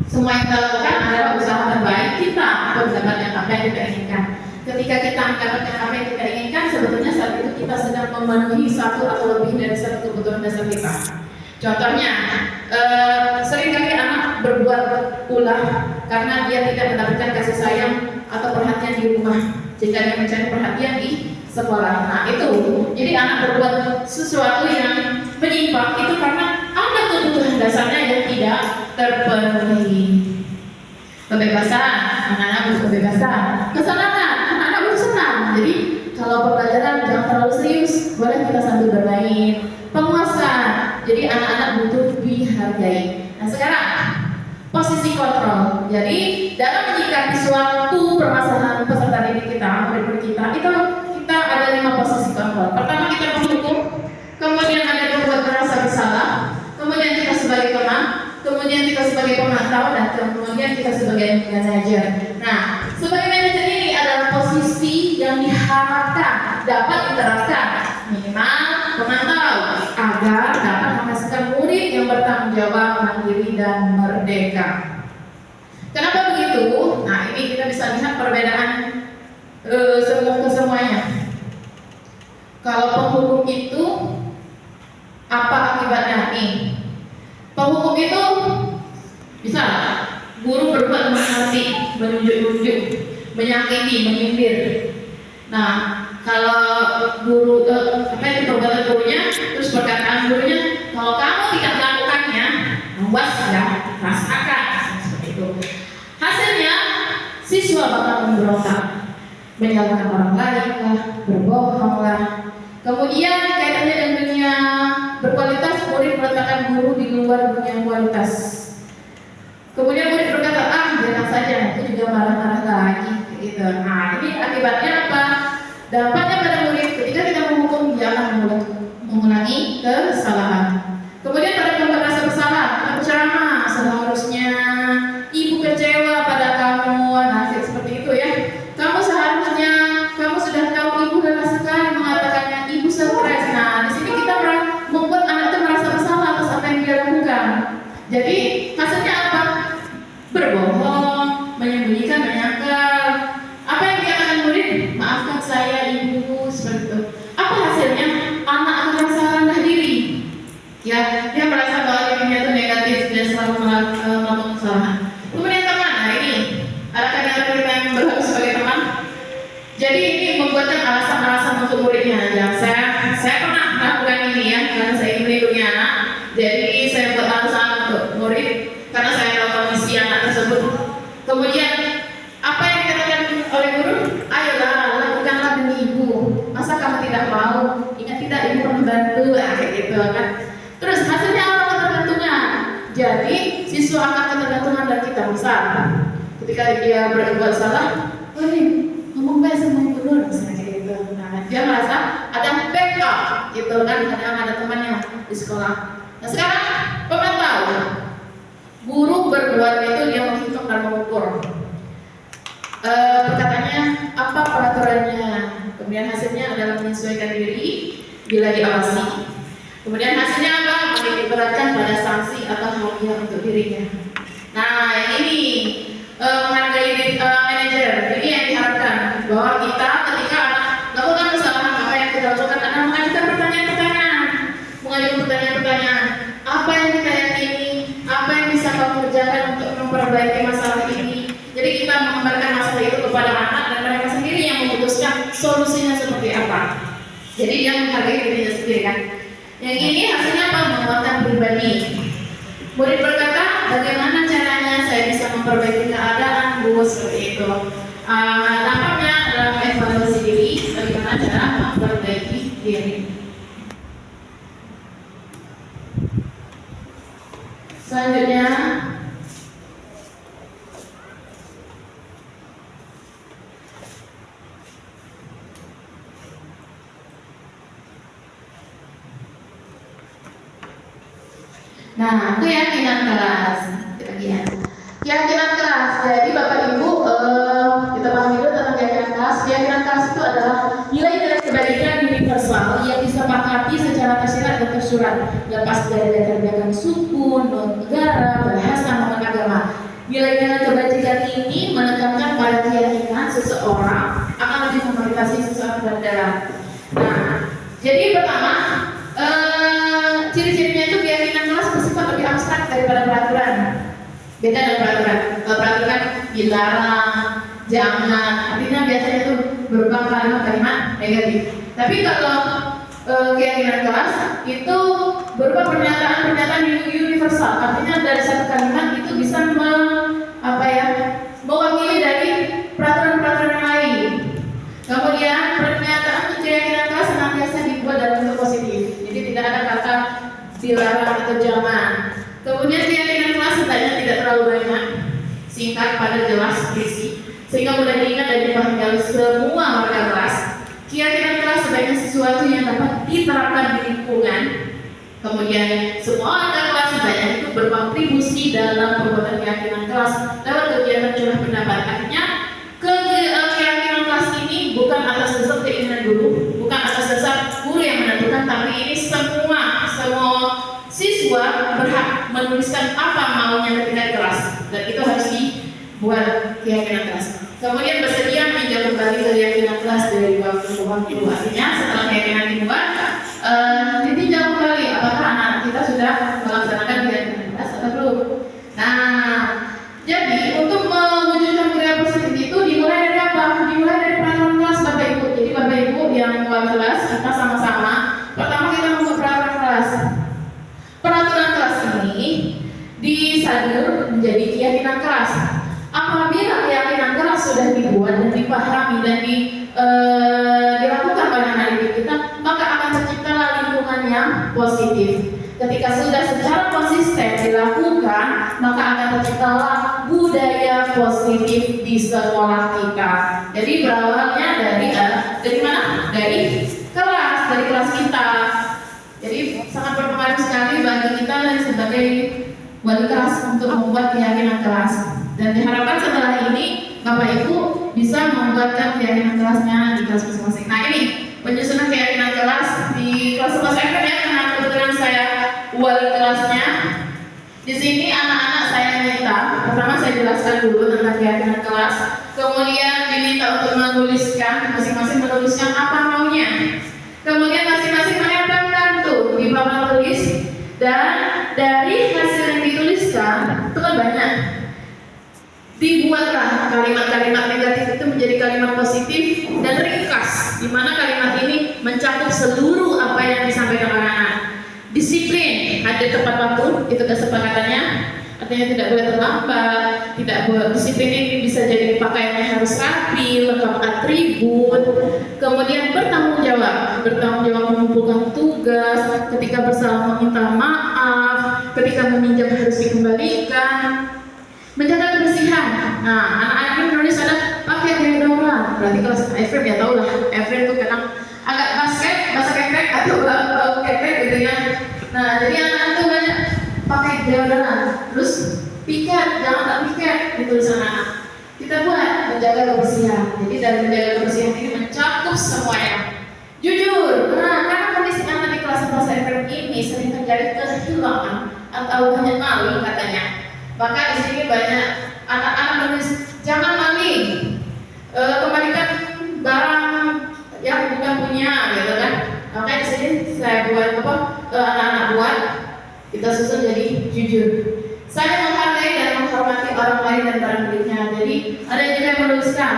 Semua yang kita lakukan adalah usaha terbaik kita untuk mendapatkan apa yang kita inginkan. Ketika kita mendapatkan apa yang kita inginkan, sebetulnya saat itu kita sedang memenuhi satu atau lebih dari satu kebutuhan dasar kita. Contohnya, seringkali anak berbuat ulah karena dia tidak mendapatkan kasih sayang atau perhatian di rumah jika dia mencari perhatian di sekolah. Nah itu, jadi anak berbuat sesuatu yang menyimpang itu karena ada kebutuhan dasarnya yang tidak terpenuhi. Kebebasan, anak-anak butuh kebebasan. Kesenangan, anak-anak butuh senang. Jadi kalau pembelajaran jangan terlalu serius, boleh kita sambil bermain. Penguasaan, jadi anak-anak butuh dihargai. Nah sekarang posisi kontrol. Jadi dalam menyikapi suatu permasalahan peserta didik kita, murid-murid kita, itu kita ada 5 posisi kontrol. Pertama kita menghukum, kemudian ada yang membuat merasa bersalah, kemudian kita sebagai teman, kemudian kita sebagai pemantau, dan kemudian kita sebagai manajer. Nah, sebagai manajer ini adalah posisi yang diharapkan dapat diterapkan minimal pemantau agar dapat menghasilkan murid yang bertanggung jawab, mandiri, dan merdeka. Kenapa begitu? Nah, ini kita bisa lihat perbedaan kesemuanya. Kalau penghukum itu apa akibatnya? Nih, penghukum itu bisa guru berbuat menghati, menunjuk-nunjuk, menyakiti, menyindir. Nah, kalau guru perbuatan gurunya, terus perkataan gurunya, kalau kamu tidak melakukannya, awas ya, rasakan seperti itu. Hasilnya siswa bakal memberontak, menyalahkan orang lain lah, berbohong lah. Kemudian kaitannya dengan dunia berkualitas, murid meletakkan guru di luar dunia kualitas. Kemudian murid berkata, biarkan saja, itu juga marah-marah lagi, gitu. Nah, ini akibatnya apa? Dampaknya pada murid ketika kita menghukum, dia akan mengulangi kesalahan. Kemudian pada pembuat rasa bersalah, Jadi hasilnya apa? Berbohong, menyembunyikan, menyangkal. Apa yang dikatakan murid? Maafkan saya ibu, seperti itu. Apa hasilnya? Anak akan merasa rendah diri. Ya, dia merasa bahwa dirinya itu negatif dan selalu melakukan kesalahan. Kemudian teman, nah ini adakah di antara kita yang berlaku sebagai teman? Jadi ini membuatkan alasan-alasan untuk muridnya. Ya, saya pernah melakukan ini ya, karena saya ingin melindungi anak. Jadi saya buat alasan untuk murid karena saya tahu kondisi anak tersebut. Kemudian apa yang dikatakan oleh guru? Ayolah, lakukanlah demi ibu. Masa kamu tidak mau? Ingat tidak, ibu pernah bantu, kayak gitu kan. Terus hasilnya apa ketergantungan? Jadi siswa akan ketergantungan dan kita besar. Ketika dia berbuat salah, ngomong baik sama ibu dulu, misalnya kayak gitu. Nah, dia merasa ada backup, gitu kan? Kadang ada temannya di sekolah. Nah sekarang teman tahu, guru berbuat itu dia menghitung dan mengukur. Perkataannya apa peraturannya? Kemudian hasilnya adalah menyesuaikan diri bila diawasi. Kemudian hasilnya apa? Diberatkan pada sanksi atau hadiah untuk dirinya. Nah, yang ini menghargai manajer. Ini yang diharapkan bahwa kita ketika anak melakukan kesalahan, apa yang kita lakukan adalah mengajukan pertanyaan-pertanyaan, apa yang kita yakini, apa yang bisa kamu kerjakan untuk memperbaiki masalah ini. Jadi kita mengembalikan masalah itu kepada anak dan mereka sendiri yang memutuskan solusinya seperti apa. Jadi dia menghargai dirinya sendiri kan. Yang ini hasilnya apa? Menguatkan pribadi. Murid berkata, bagaimana caranya saya bisa memperbaiki keadaan Bu seperti itu. Nampaknya dalam evaluasi diri, bagaimana cara memperbaiki diri. Selanjutnya, nah, keyakinan keras. Keyakinan keras. Jadi Bapak Ibu, kita pahami dulu tentang keyakinan keras. Keyakinan keras itu adalah nilai-nilai kebaikan universal yang disepakati secara tersirat dan tersurat, lepas dari latar belakang suku, negara, bahasa, maupun agama. Nilai-nilai kebajikan ini menekankan pada keyakinan seseorang akan lebih memotivasi seseorang berdalam. Nah, jadi pertama, ciri-cirinya itu keyakinan keras bersifat lebih abstrak daripada peraturan. Beda dengan peraturan. Kalau peraturan dilarang, jangan, artinya biasanya itu berupa kalimat-kalimat negatif. Tapi kalau keyakinan keras itu berupa pernyataan-pernyataan universal. Artinya dari satu kalimat itu bisa mewakili dari peraturan-peraturan yang lain. Kemudian pernyataan keyakinan keras senantiasa dibuat dalam bentuk positif. Jadi tidak ada kata dilarang atau jangan. Kemudian keyakinan kelas hendaknya tidak terlalu banyak, singkat, padat, jelas, berisi, sehingga mudah diingat dan dipahami oleh semua warga kelas. Keyakinan kelas sebaiknya sesuatu yang dapat diterapkan di lingkungan. Kemudian semua warga kelas hendaknya itu berkontribusi dalam pembuatan keyakinan kelas lewat kegiatan curah pendapat. Artinya keyakinan kelas ini bukan atas dasar keinginan guru, bukan atas dasar guru yang menentukan, tapi ini semua siswa berhak menuliskan apa maunya ketika di kelas, dan itu harus dibuat keyakinan kelas. Kemudian bersedia meninjau kembali keyakinan kelas dari waktu ke waktu. Artinya setelah keyakinan dibuat, ditinjau kembali apakah anak kita sudah melaksanakan keyakinan kelas atau belum. Nah, jadi untuk mewujudkan budaya positif itu dimulai dari apa? Dimulai dari peraturan kelas Bapak Ibu. Jadi Bapak Ibu yang buat kelas, kita sama-sama. Pertama kita membuat peraturan kelas. Peraturan kelas ini disadur menjadi keyakinan kelas. Apabila keyakinan kelas sudah dibuat dan dipahami dan dilakukan pada anak didik kita, maka akan terciptalah lingkungan yang positif. Ketika sudah secara konsisten dilakukan, maka akan terciptalah budaya positif di sekolah kita. Jadi berawalnya dari mana? Dari kelas kita. Jadi sangat berpengaruh sekali bagi kita sebagai wali kelas untuk membuat keyakinan kelas. Dan diharapkan setelah ini Bapak Ibu bisa membuatkan keyakinan kelasnya di kelas masing-masing. Nah ini penyusunan keyakinan kelas di kelas FM ya, karena kebetulan saya wali kelasnya. Di sini anak-anak saya minta, pertama saya jelaskan dulu tentang keyakinan kelas, kemudian diminta untuk menuliskan, masing-masing menuliskan apa maunya. Kemudian masing-masing menempelkan tuh di papan tulis, dan dari hasil yang dituliskan itu kan banyak. Dibuatlah kalimat-kalimat negatif itu menjadi kalimat positif dan ringkas, di mana kalimat ini mencakup seluruh apa yang disampaikan anak-anak. Disiplin, hadir tepat waktu, itu kesepakatannya. Artinya tidak boleh terlambat, tidak boleh. Disiplin ini bisa jadi pakaiannya harus rapi, lengkap atribut. Kemudian bertanggung jawab mengumpulkan tugas, ketika bersalah meminta maaf, ketika meminjam harus dikembalikan. Menjaga kebersihan. Nah, anak-anak ini menulis ada pakai deodoran. Berarti kalau Efrem ya tahu lah. Efrem itu kadang agak basah kekrek atau bau kekrek gitu ya. Nah, jadi anak-anak itu banyak pakai deodoran. Terus piket, jangan tak piket ditulis anak-anak. Kita buat menjaga kebersihan. Jadi dari menjaga kebersihan ini mencakup semuanya. Jujur. Nah, karena kondisi anak di kelas-kelas Efrem ini sering terjadi kehilangan atau banyak maling katanya. Maka di sini banyak anak-anak menulis jangan maling, kembalikan barang yang bukan punya, gitu kan? Makanya di sini saya buat anak-anak buat kita susun jadi jujur. Saya menghargai dan menghormati orang lain dan barang miliknya. Jadi ada juga yang menuliskan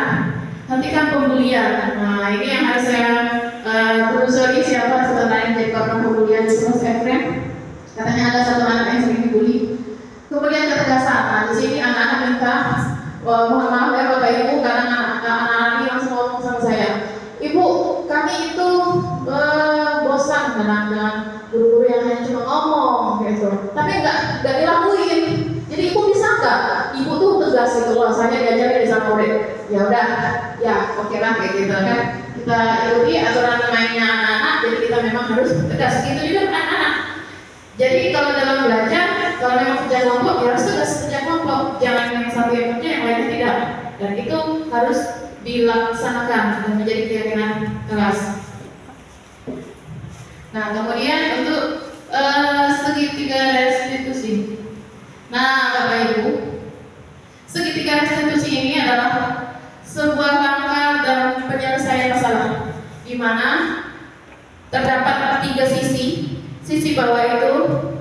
hentikan pembulian. Nah ini yang harus saya telusuri siapa sebenarnya yang jadi korban pembulian di kelas Efrem. Katanya ada satu anak yang sering dibully. Kemudian ketegasan. Nah, di sini anak-anak minta, mohon maaf ya Bapak Ibu, karena anak-anak ini langsung ngomong sama saya, Ibu, kami itu bosan dengan guru-guru yang hanya cuma ngomong gitu, tapi nggak dilakuin. Jadi Ibu bisa nggak? Ibu tuh tegas gitu loh. Saya diajarin di sama murid. Ya udah, ya oke lah kayak gitu kan. Kita ikuti aturan mainnya anak-anak. Jadi kita memang harus tegas. Itu juga anak-anak. Jadi kalau dalam belajar, kalau memang kerja kelompok, ya harus tegas kerja kelompok. Jangan yang satu yang kerja, yang lainnya tidak. Dan itu harus dilaksanakan dan menjadi keyakinan kelas. Nah, kemudian untuk segitiga restitusi. Nah, Bapak Ibu, segitiga restitusi ini adalah sebuah langkah dalam penyelesaian masalah, di mana terdapat 3 sisi. Sisi bawah itu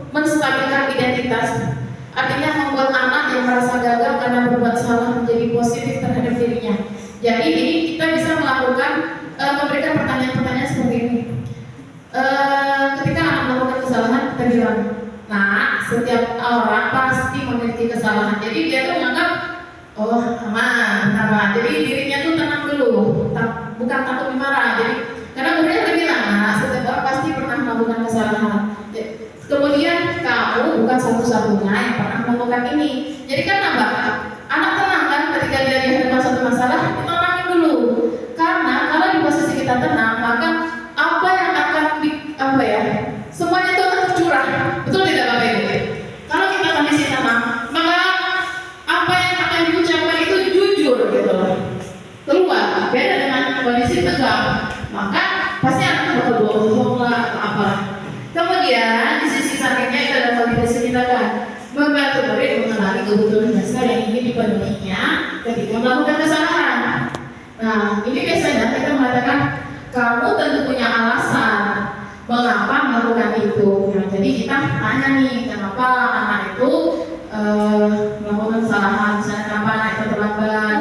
menstabilkan identitas, artinya membuat anak yang merasa gagal karena berbuat salah menjadi positif terhadap dirinya. Jadi ini kita bisa melakukan memberikan pertanyaan-pertanyaan seperti ini. Ketika anak melakukan kesalahan, kita bilang, nah setiap orang pasti memiliki kesalahan. Jadi dia tuh menganggap, oh aman. Jadi dirinya tuh tenang dulu, bukan takut dimarah. Jadi karena gurunya udah bilang, nah setiap orang pasti pernah melakukan kesalahan. Kemudian kamu bukan satu-satunya yang pernah melakukan ini. Jadi kan nambah, anak tenang kan ketika dia dihadapkan satu masalah, tenangin dulu. Karena kalau di posisi kita tenang, maka apa yang akan semuanya itu akan tercurah. Betul tidak Bapak Ibu? Kalau kita kondisi tenang, maka apa yang akan diucapkan itu jujur gitu. Keluar, beda dengan kondisi tegang. Maka pasti anak bakal bohong lah atau apa. Kemudian di sisi sampingnya itu ada validasi tindakan, membantu murid mengenali kebutuhan dasar yang ingin dipenuhinya ketika melakukan kesalahan. Nah, ini biasanya kita mengatakan kamu tentu punya alasan mengapa melakukan itu. Nah, jadi kita tanya nih, kenapa anak itu melakukan kesalahan, misalnya kenapa anak itu terlambat.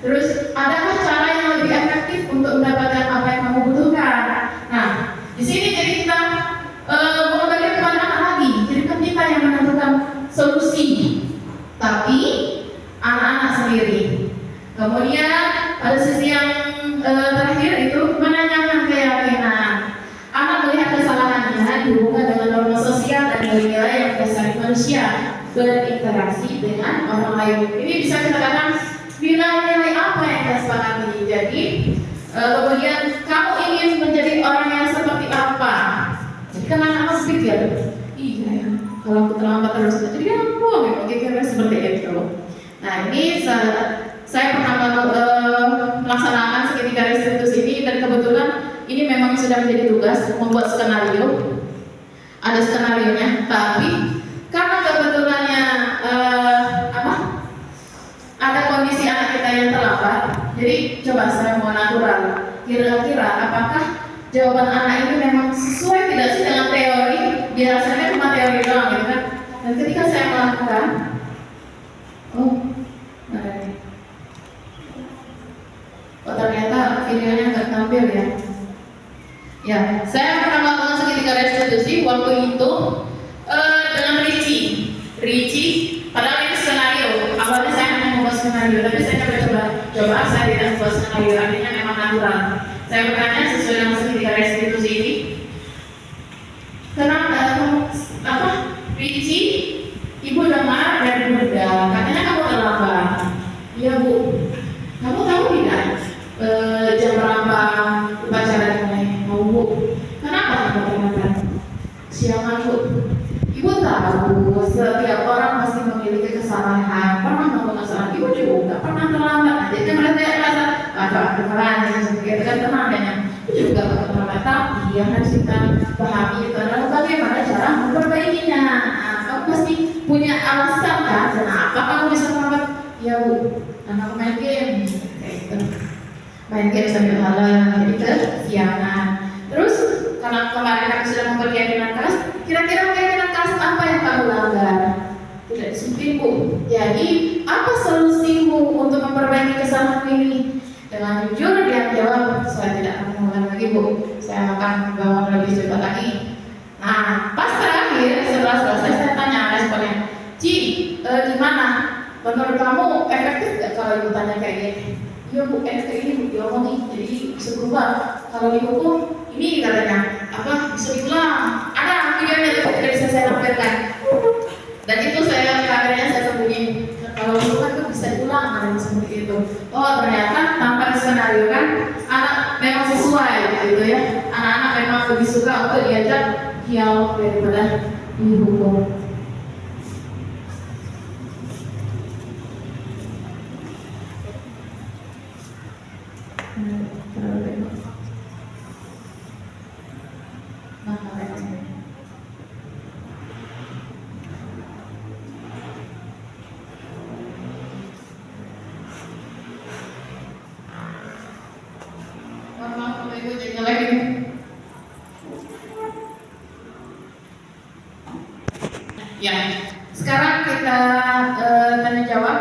Terus adakah cara yang lebih efektif untuk mendapatkan apa yang kamu butuhkan? Nah, di sini jadi kita mengembalikan kepada anak lagi. Jadi kan kita yang menentukan solusi, tapi anak-anak sendiri. Kemudian pada sisi yang terakhir itu menanyakan keyakinan. Anak melihat kesalahannya dihubungkan dengan norma sosial dan nilai-nilai yang dasar manusia, berinteraksi dengan orang lain. Ini bisa kita katakan nilai-nilai apa yang kita sepakati. Jadi kemudian kamu ingin menjadi orang yang seperti apa? Jadi kan anak-anak pikir, iya ya, kalau aku terlambat terus jadi apa? Pikirnya seperti itu. Nah ini saya pernah melaksanakan segitiga restitusi ini, dan kebetulan ini memang sudah menjadi tugas membuat skenario. Ada skenario nya, tapi karena kebetulan Jadi coba saya mau natural. Kira-kira apakah jawaban anak ini memang sesuai tidak sih dengan teori? Biasanya cuma teori doang gitu kan. Dan ketika saya melakukan, oh, ada nih. Oh ternyata videonya nggak tampil ya. Ya, saya pernah melakukan seketika restitusi waktu itu dengan Richie. Padahal ini skenario. Awalnya saya hanya membuat skenario, tapi saya coba saya tidak membuat skenario. Artinya memang natural. Saya bertanya sesuai dengan seketika restitusi ini. Kenapa Richie, ibu dengar dari Bunda, katanya kamu terlambat. Iya bu. Kamu tahu tidak jam berapa upacara dimulai? Mau bu? Kenapa kamu terlambat? Siangan bu. Ibu tahu setiap orang pasti memiliki kesalahan. Pernah melakukan kesalahan. Ibu juga pernah terlambat. Jadi mereka merasa ada kesalahan seperti itu kan tenang. Ibu juga terlambat. Tapi yang harus kita pahami itu adalah bagaimana cara memperbaikinya. Kamu pasti punya alasan kan? Kenapa kamu bisa terlambat? Ya bu, anak main game. Main game sambil malam, jadi kesiangan. Terus karena kemarin kami sudah memperlihatkan dengan kelas, kira-kira kelas apa yang kamu langgar? Tidak disiplin bu. Jadi apa solusimu untuk memperbaiki kesalahan ini? Dengan jujur dia jawab, saya tidak akan mengulang lagi bu. Saya akan bangun lebih cepat lagi. Nah, pas terakhir setelah selesai saya tanya responnya, Ci, gimana? Menurut kamu efektif gak kalau ibu tanya kayak gini? Iya bu, efektif ini bu diomongin, jadi bisa berubah. Kalau dihukum, ini katanya apa bisa diulang? Ada videonya tapi tidak bisa saya tampilkan. Dan itu kameranya saya sembunyiin. Kalau hukuman itu bisa diulang, ada yang seperti itu. Oh ternyata tanpa skenario kan, anak memang sesuai gitu ya. Anak-anak memang lebih suka untuk diajak dialog daripada dihukum. Ya, sekarang kita tanya jawab.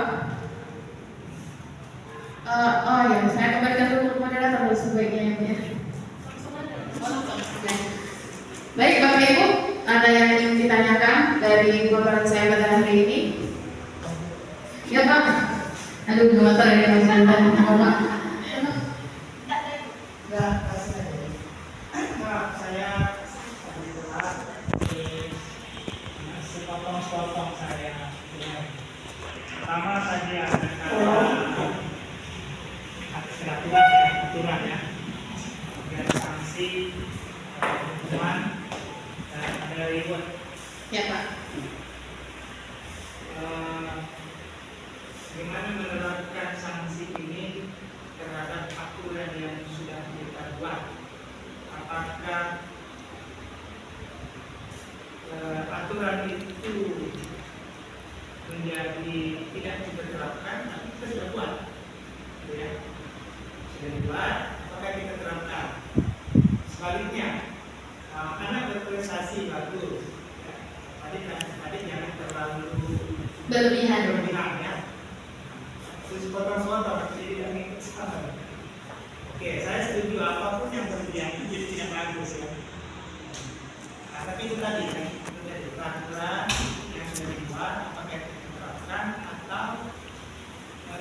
Oh ya, saya kembalikan dulu moderator sebaiknya ya. Baik Bapak Ibu, ada yang ingin ditanyakan dari paparan saya pada hari ini? Ya Pak. Aduh, gemetar ya kalau saya tanya. Maaf. Sepotong saya pertama tadi ada aturan ya, kemudian sanksi, hukuman, dan ada reward. Ya Pak. Bagaimana menerapkan sanksi ini terhadap aturan yang sudah kita buat? Apakah aturan itu menjadi tidak diterapkan, tapi kita sudah buat, gitu ya, sudah dibuat, apakah kita terapkan? Sebaliknya, anak berprestasi bagus, ya. Tadi jangan terlalu Berlebihan ya. Terus potong-potong, jadi tidak ikut sama. Oke, saya setuju apapun yang terjadi jadi tidak bagus ya. Nah, tapi itu tadi kan, peraturan yang sudah dibuat apakah diterapkan atau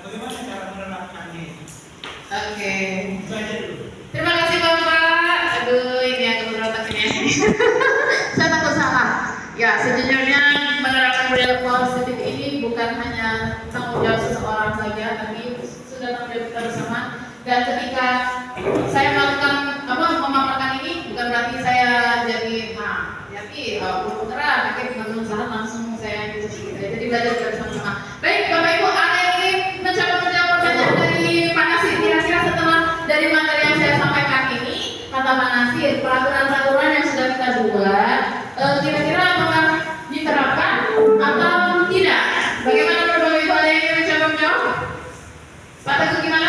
bagaimana cara menerapkannya? Oke. Itu aja dulu. Terima kasih Bapak. Aduh, ini agak berat ini. Saya takut salah. Ya, sejujurnya menerapkan budaya positif ini bukan hanya tanggung jawab seseorang saja, tapi sudah tanggung jawab kita bersama. Dan ketika saya memaparkan ini, bukan berarti saya jadi beneran, akhirnya teman-teman salah langsung saya gitu. Jadi belajar bersama-sama. Baik, Bapak Ibu, ada yang ingin mencoba menjawab pertanyaan dari Pak Nasir? Kira-kira setelah dari materi yang saya sampaikan ini, kata Pak Nasir, peraturan-peraturan yang sudah kita buat, kira-kira apakah diterapkan atau tidak? Bagaimana Bapak Ibu, ada yang ingin mencoba menjawab? Pak Teguh gimana?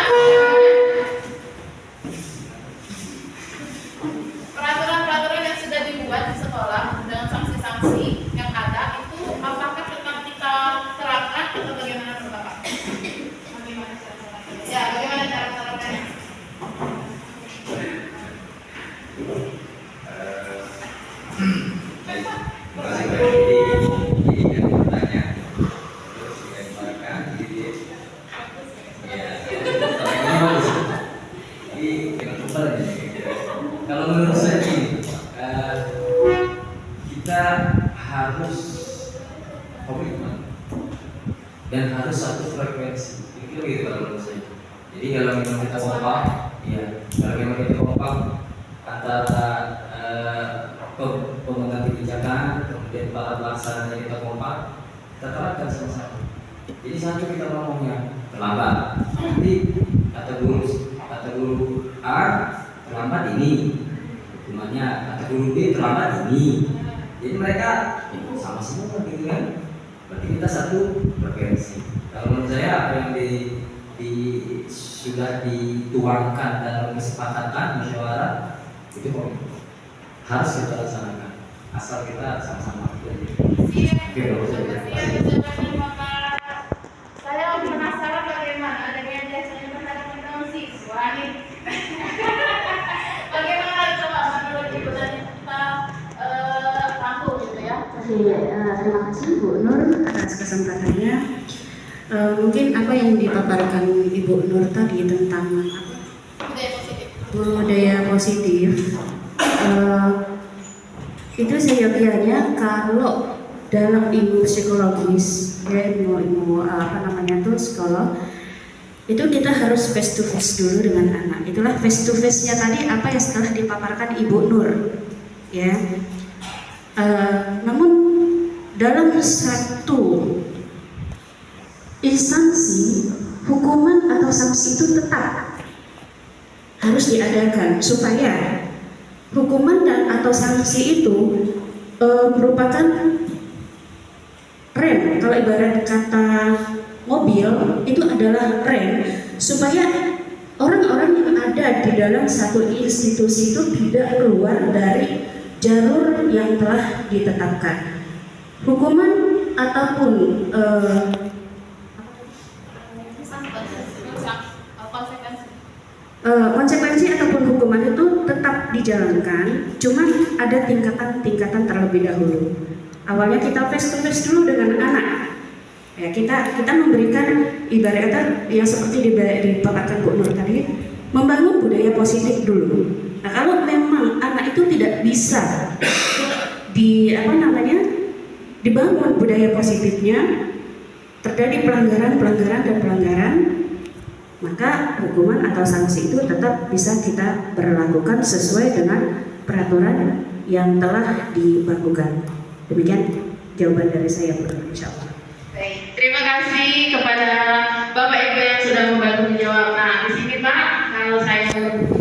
Baik, terima kasih Pak. Jadi yang bertanya terus dilemparkan jadi ya pertanyaannya bagus. Jadi kita putar ya. Kalau menurut saya ini kita harus komitmen dan harus satu frekuensi. Itu gitu kalau menurut saya. Jadi kalau memang kita kompak, ya kalau memang kita kompak antara pemegang kebijakan kemudian para pelaksana kita kompak, kita terapkan sama-sama. Jadi satu kita ngomongnya terlambat, nanti kata guru A terlambat ini hukumannya, kata guru B terlambat ini. Jadi mereka sama semua gitu kan. Berarti kita satu frekuensi. Kalau menurut saya apa yang sudah dituangkan dalam kesepakatan musyawarah itu harus kita laksanakan. Asal kita sama-sama. Oke, Saya penasaran bagaimana adanya jasanya terhadap siswa nih. Bagaimana coba menurut Ibu dan kita rangkum gitu ya? Terima kasih Bu Nur atas kesempatannya. Mungkin apa yang dipaparkan Ibu Nur tadi tentang budaya positif, itu seyogianya kalau dalam ilmu psikologis, ya ilmu apa namanya tuh psikolog, itu kita harus face to face dulu dengan anak. Itulah face to face-nya tadi apa yang setelah dipaparkan Ibu Nur, ya. Namun dalam satu instansi hukuman atau sanksi itu tetap harus diadakan supaya hukuman dan atau sanksi itu merupakan rem. Kalau ibarat kata mobil itu adalah rem supaya orang-orang yang ada di dalam satu institusi itu tidak keluar dari jalur yang telah ditetapkan. Hukuman ataupun konsekuensi ataupun hukuman itu tetap dijalankan, cuman ada tingkatan-tingkatan terlebih dahulu. Awalnya kita face to face dulu dengan anak. Ya, kita memberikan ibaratnya yang seperti dipaparkan Bu Nur tadi, membangun budaya positif dulu. Nah, kalau memang anak itu tidak bisa dibangun budaya positifnya, terjadi pelanggaran, maka hukuman atau sanksi itu tetap bisa kita berlakukan sesuai dengan peraturan yang telah dibakukan. Demikian jawaban dari saya, Bu, insyaallah. Baik, terima kasih kepada Bapak Ibu yang sudah membantu menjawab. Nah, di sini Pak, kalau saya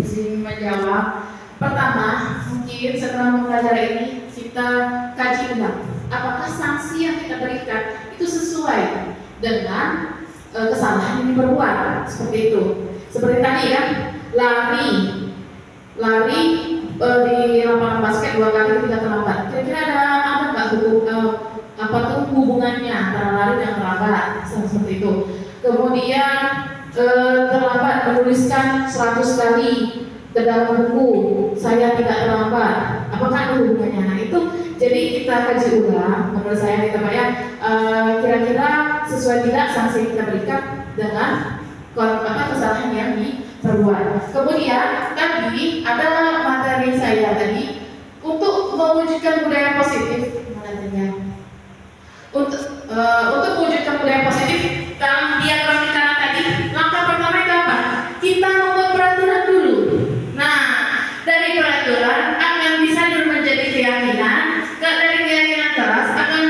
izin menjawab, pertama mungkin setelah mempelajari ini kita kaji ulang, apakah sanksi yang kita berikan itu sesuai dengan kesalahan yang diperbuat, seperti itu. Seperti tadi ya, lari di lapangan basket 2 kali tidak terlambat. Kira-kira ada nggak hubungannya antara lari dan terlambat, seperti itu. Kemudian terlambat menuliskan 100 kali ke dalam buku, saya tidak terlambat. Apakah ada hubungannya? Nah itu jadi kita kaji ulang. Menurut saya kita Pak ya, kira-kira sesuai tidak sanksi yang kita berikan dengan kesalahan yang diperbuat. Kemudian tadi ada materi saya tadi untuk mewujudkan budaya positif. Untuk mewujudkan budaya positif dalam diagram di kanan tadi, langkah pertama itu apa? Kita membuat peraturan dulu. Nah, dari peraturan akan bisa menjadi keyakinan. Dari keyakinan keras akan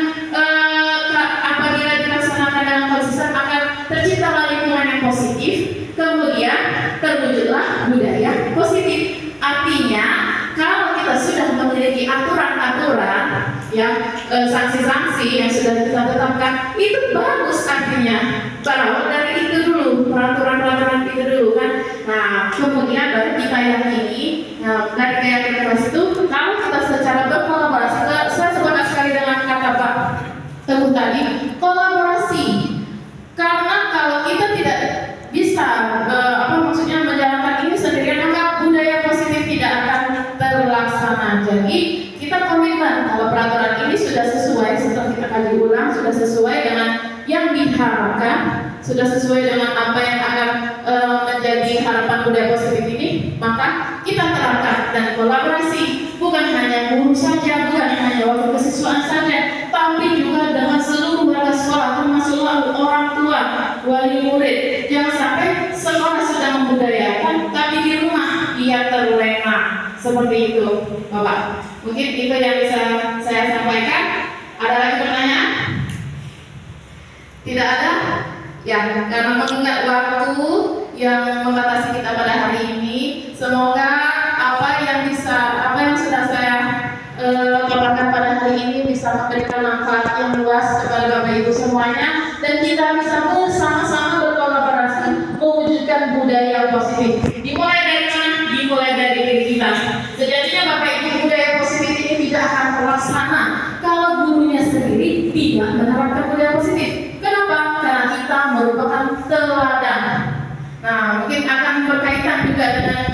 apabila dilaksanakan dengan konsisten akan terciptalah lingkungan yang positif. Kemudian terwujudlah budaya positif. Artinya kalau kita sudah memiliki aturan-aturan yang sanksi-sanksi yang sudah kita tetapkan, itu bagus artinya. Berawal dari itu dulu, peraturan-peraturan itu dulu kan. Nah, kemudian baru kita yakini. Nah, dari keyakinan itu, kalau kita secara berkolaborasi, saya sepakat sekali dengan kata Pak Teguh tadi, kolaborasi. Karena kalau kita tidak bisa menjalankan ini sendirian, maka budaya positif tidak akan terlaksana. Jadi kita komitmen peraturan ini sudah sesuai, setelah kita kaji ulang, sudah sesuai dengan yang diharapkan, sudah sesuai dengan apa yang akan menjadi harapan budaya positif ini, maka kita terapkan dan kolaborasi bukan hanya guru saja, bukan hanya waktu kesiswaan saja, tapi juga dengan seluruh warga sekolah, termasuk orang tua, wali murid. Jangan sampai sekolah sudah membudayakan, tapi di rumah ia terlena seperti itu, Bapak. Mungkin itu yang bisa saya sampaikan. Ada lagi pertanyaan? Tidak ada? Ya, karena mengingat waktu yang membatasi kita pada hari ini, semoga apa yang sudah saya paparkan pada hari ini bisa memberikan manfaat yang luas kepada Bapak Ibu semuanya, dan kita bisa bersama-sama berkolaborasi mewujudkan budaya positif. Dimulai dari mana? Dimulai dari diri kita. Sejatinya Bapak Ibu, budaya positif ini tidak akan terlaksana kalau gurunya sendiri tidak menerapkan budaya positif. Kenapa? Karena kita merupakan teladan. Nah, mungkin akan berkaitan juga dengan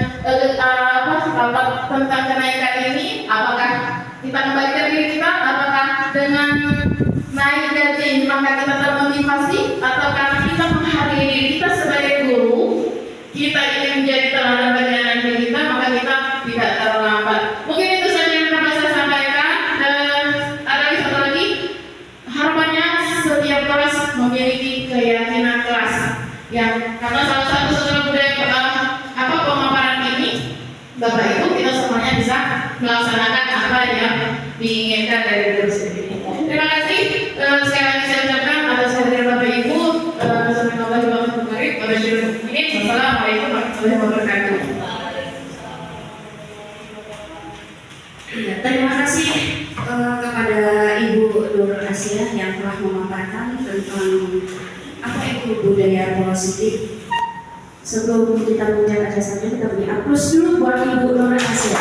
tentang kenaikan ini. Apakah kita kembalikan diri kita? Apakah dengan naik gaji maka kita termotivasi? Atau karena kita menghargai diri kita sebagai guru, kita ingin menjadi teladan bagi anak kita, maka kita tidak terlambat. Mungkin itu saja yang dapat saya sampaikan. Dan ada satu lagi, harapannya setiap kelas memiliki keyakinan kelas. Yang karena salah satu setelah budaya pemaparan ini, Bapak Ibu, kita semuanya bisa melaksanakan apa yang diinginkan dari guru sendiri. Terima kasih. Sekali lagi saya ucapkan atas kehadiran Bapak Ibu. Wassalamualaikum warahmatullahi wabarakatuh. Wassalamualaikum warahmatullahi wabarakatuh. Ya, terima kasih kepada Ibu Nur Asia yang telah memaparkan tentang apa itu budaya positif. Sebelum kita mulai acara saja, kita beri aplaus dulu buat Ibu Nur Asia.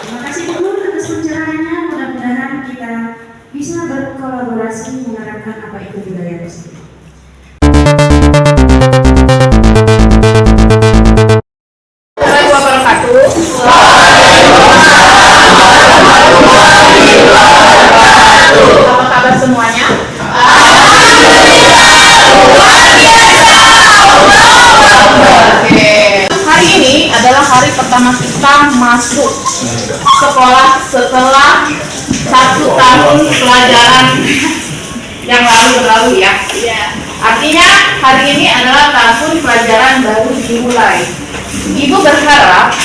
Terima kasih Bu Nur atas pencerahannya. Mudah-mudahan kita bisa berkolaborasi menerapkan apa itu budaya positif. Apa kabar semuanya? Hari ini adalah hari pertama kita masuk sekolah setelah 1 tahun pelajaran yang berlalu ya. Artinya hari ini adalah tahun pelajaran baru dimulai. Ibu berharap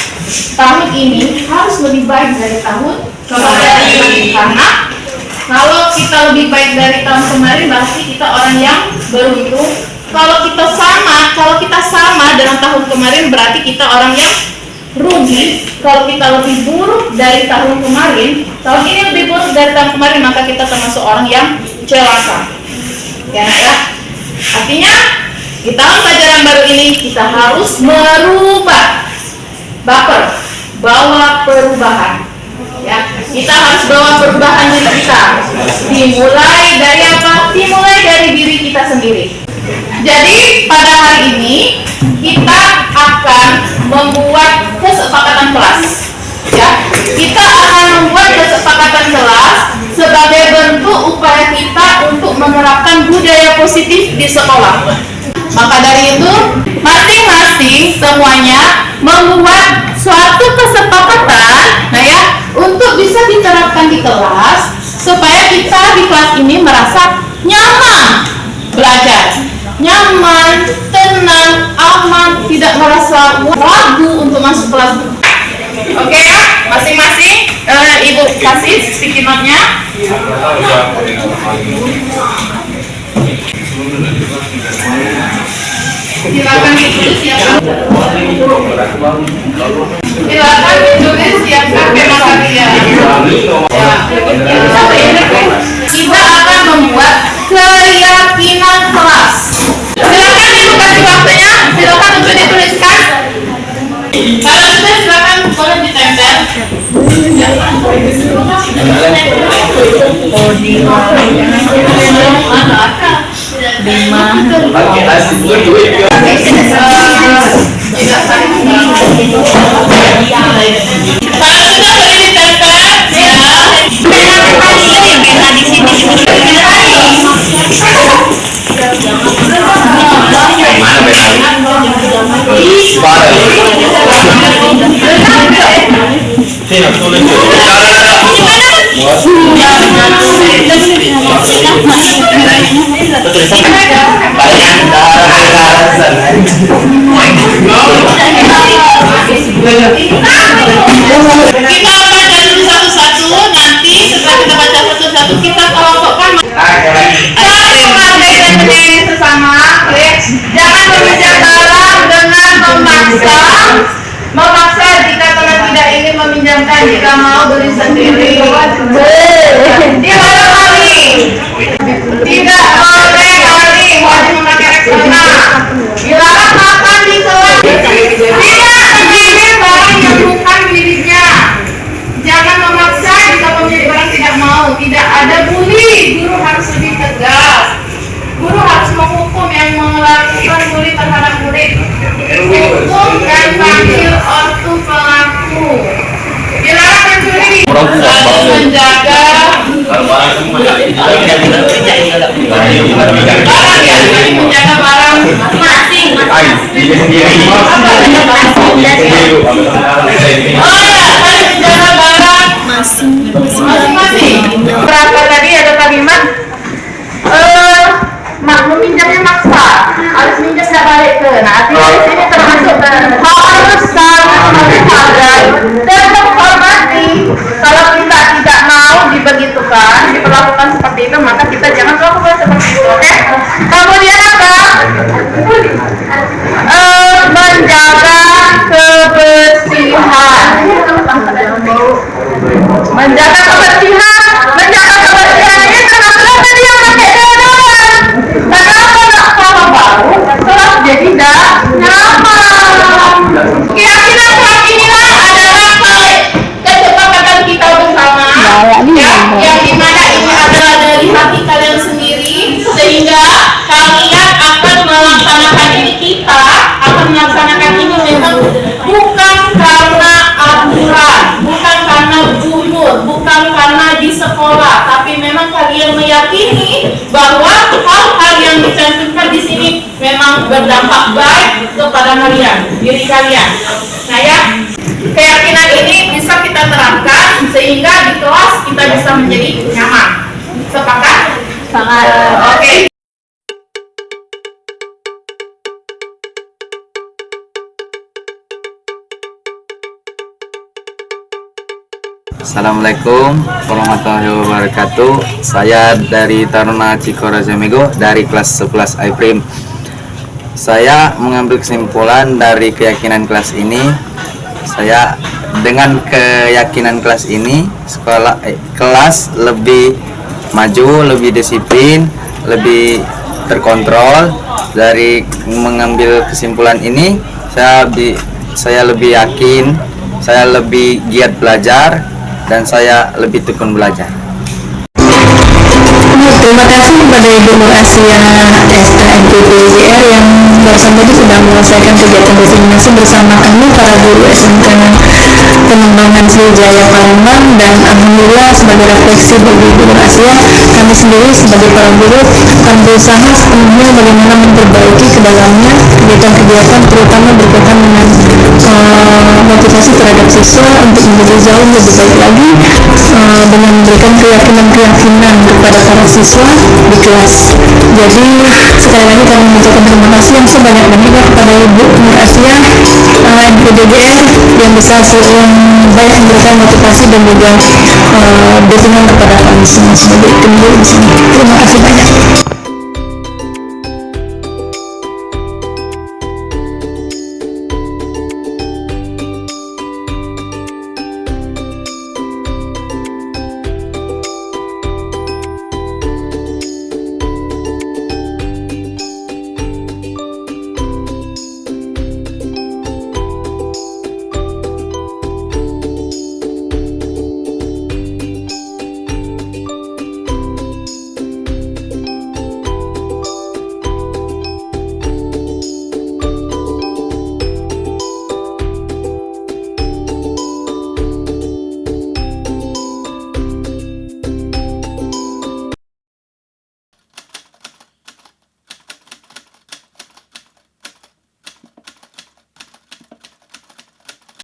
tahun ini harus lebih baik dari tahun kemarin, karena kalau kita lebih baik dari tahun kemarin berarti kita orang yang beruntung. Kalau kita sama dengan tahun kemarin berarti kita orang yang rugi. Kalau kita lebih buruk dari tahun kemarin, tahun ini lebih buruk dari tahun kemarin, maka kita termasuk orang yang celaka. Ya, nak ya. Artinya di tahun pelajaran baru ini kita harus merubah, bawa perubahan. Ya, kita harus bawa perubahan diri kita. Dimulai dari apa? Dimulai dari diri kita sendiri. Jadi pada hari ini kita akan membuat kesepakatan kelas. Ya, kita akan membuat kesepakatan kelas sebagai bentuk upaya kita untuk menerapkan budaya positif di sekolah. Maka dari itu, masing-masing semuanya membuat suatu kesepakatan, nah ya, untuk bisa diterapkan di kelas supaya kita di kelas ini merasa nyaman belajar, nyaman, tenang, aman, tidak merasa ragu untuk masuk kelas. Oke ya, masing-masing Ibu kasih sticky note-nya. Silakan ditulis siapkan. Silakan ditulis siapkan tema kalian. Kita akan membuat keyakinan kelas. Silakan Ibu kasih waktunya. Silakan untuk dituliskan. Kalau sudah silakan boleh ditempel. Kalau sudah boleh ditempel. Kita baca dulu satu-satu, nanti setelah kita baca satu-satu kita kelompokkan. Sebagai penyanyi sesama, jangan berbicara dengan memaksa jika teman tidak ingin meminjamkan, jika mau beli sendiri. Dilarang maling, tidak boleh maling, wajib memakai reksona. Dilarang makan di kelas, tidak mengambil barang yang bukan miliknya. Jangan memaksa jika pemilik barang tidak mau. Tidak ada bully, guru harus lebih tegas. Guru harus menghukum yang melakukan bully terhadap murid. Hukum dan panggil ortu pelaku. Dilarang mencuri. Saling menjaga barang ya, saling menjaga barang masing-masing. Saling menjaga barang masing-masing. Berapa tadi ada kalimat? Meminjamnya maksa, harus minjem nggak balik ke. Nah, artinya di sini termasuk harus saling menghargai dan menghormati. Kalau kita tidak mau dibegitukan, diperlakukan seperti itu, maka kita jangan melakukan seperti itu, oke? Kemudian apa? Menjaga kebersihan. Menjaga kebersihan ini termasuk tadi yang pakai deodoran. Kenapa nak sama baru? Setelah jadi dah nyaman. Keyakinan inilah adalah kesepakatan kita bersama, yang dimana ini adalah dari hati kalian sendiri, sehingga kalian akan melaksanakan ini. Kita akan melaksanakan ini memang bukan karena aturan, bukan karena umur, bukan karena di sekolah, tapi memang kalian meyakini bahwa hal-hal yang dicantumkan di sini memang berdampak baik kepada kalian, diri kalian. Nah ya, keyakinan ini bisa kita terapkan sehingga di kelas kita bisa menjadi nyaman. Sepakat? Sepakat. Oke. Assalamualaikum warahmatullahi wabarakatuh. Saya dari Taruna Cikora Jamego dari kelas 11 iPrim. Saya mengambil kesimpulan dari keyakinan kelas ini. Saya dengan keyakinan kelas ini, kelas lebih maju, lebih disiplin, lebih terkontrol. Dari mengambil kesimpulan ini, saya lebih yakin, saya lebih giat belajar, dan saya lebih tekun belajar. Terima kasih kepada Ibu Nur Asia SKMPPWR yang barusan tadi sudah menyelesaikan kegiatan diseminasi bersama kami para guru SMK Pengembangan Sriwijaya Palembang, dan alhamdulillah sebagai refleksi bagi Ibu Nur Asia, kami sendiri sebagai para guru akan berusaha sepenuhnya bagaimana memperbaiki ke dalamnya kegiatan-kegiatan terutama berkaitan dengan motivasi terhadap siswa untuk menjadi jauh lebih baik lagi dengan memberikan keyakinan kepada para siswa di kelas. Jadi sekali lagi kami mengucapkan terima kasih yang sebanyak-banyaknya kepada Ibu Nur Asia PDGR yang bisa banyak memberikan motivasi dan juga dukungan kepada kami semua sebagai tim guru di sini. Terima kasih banyak.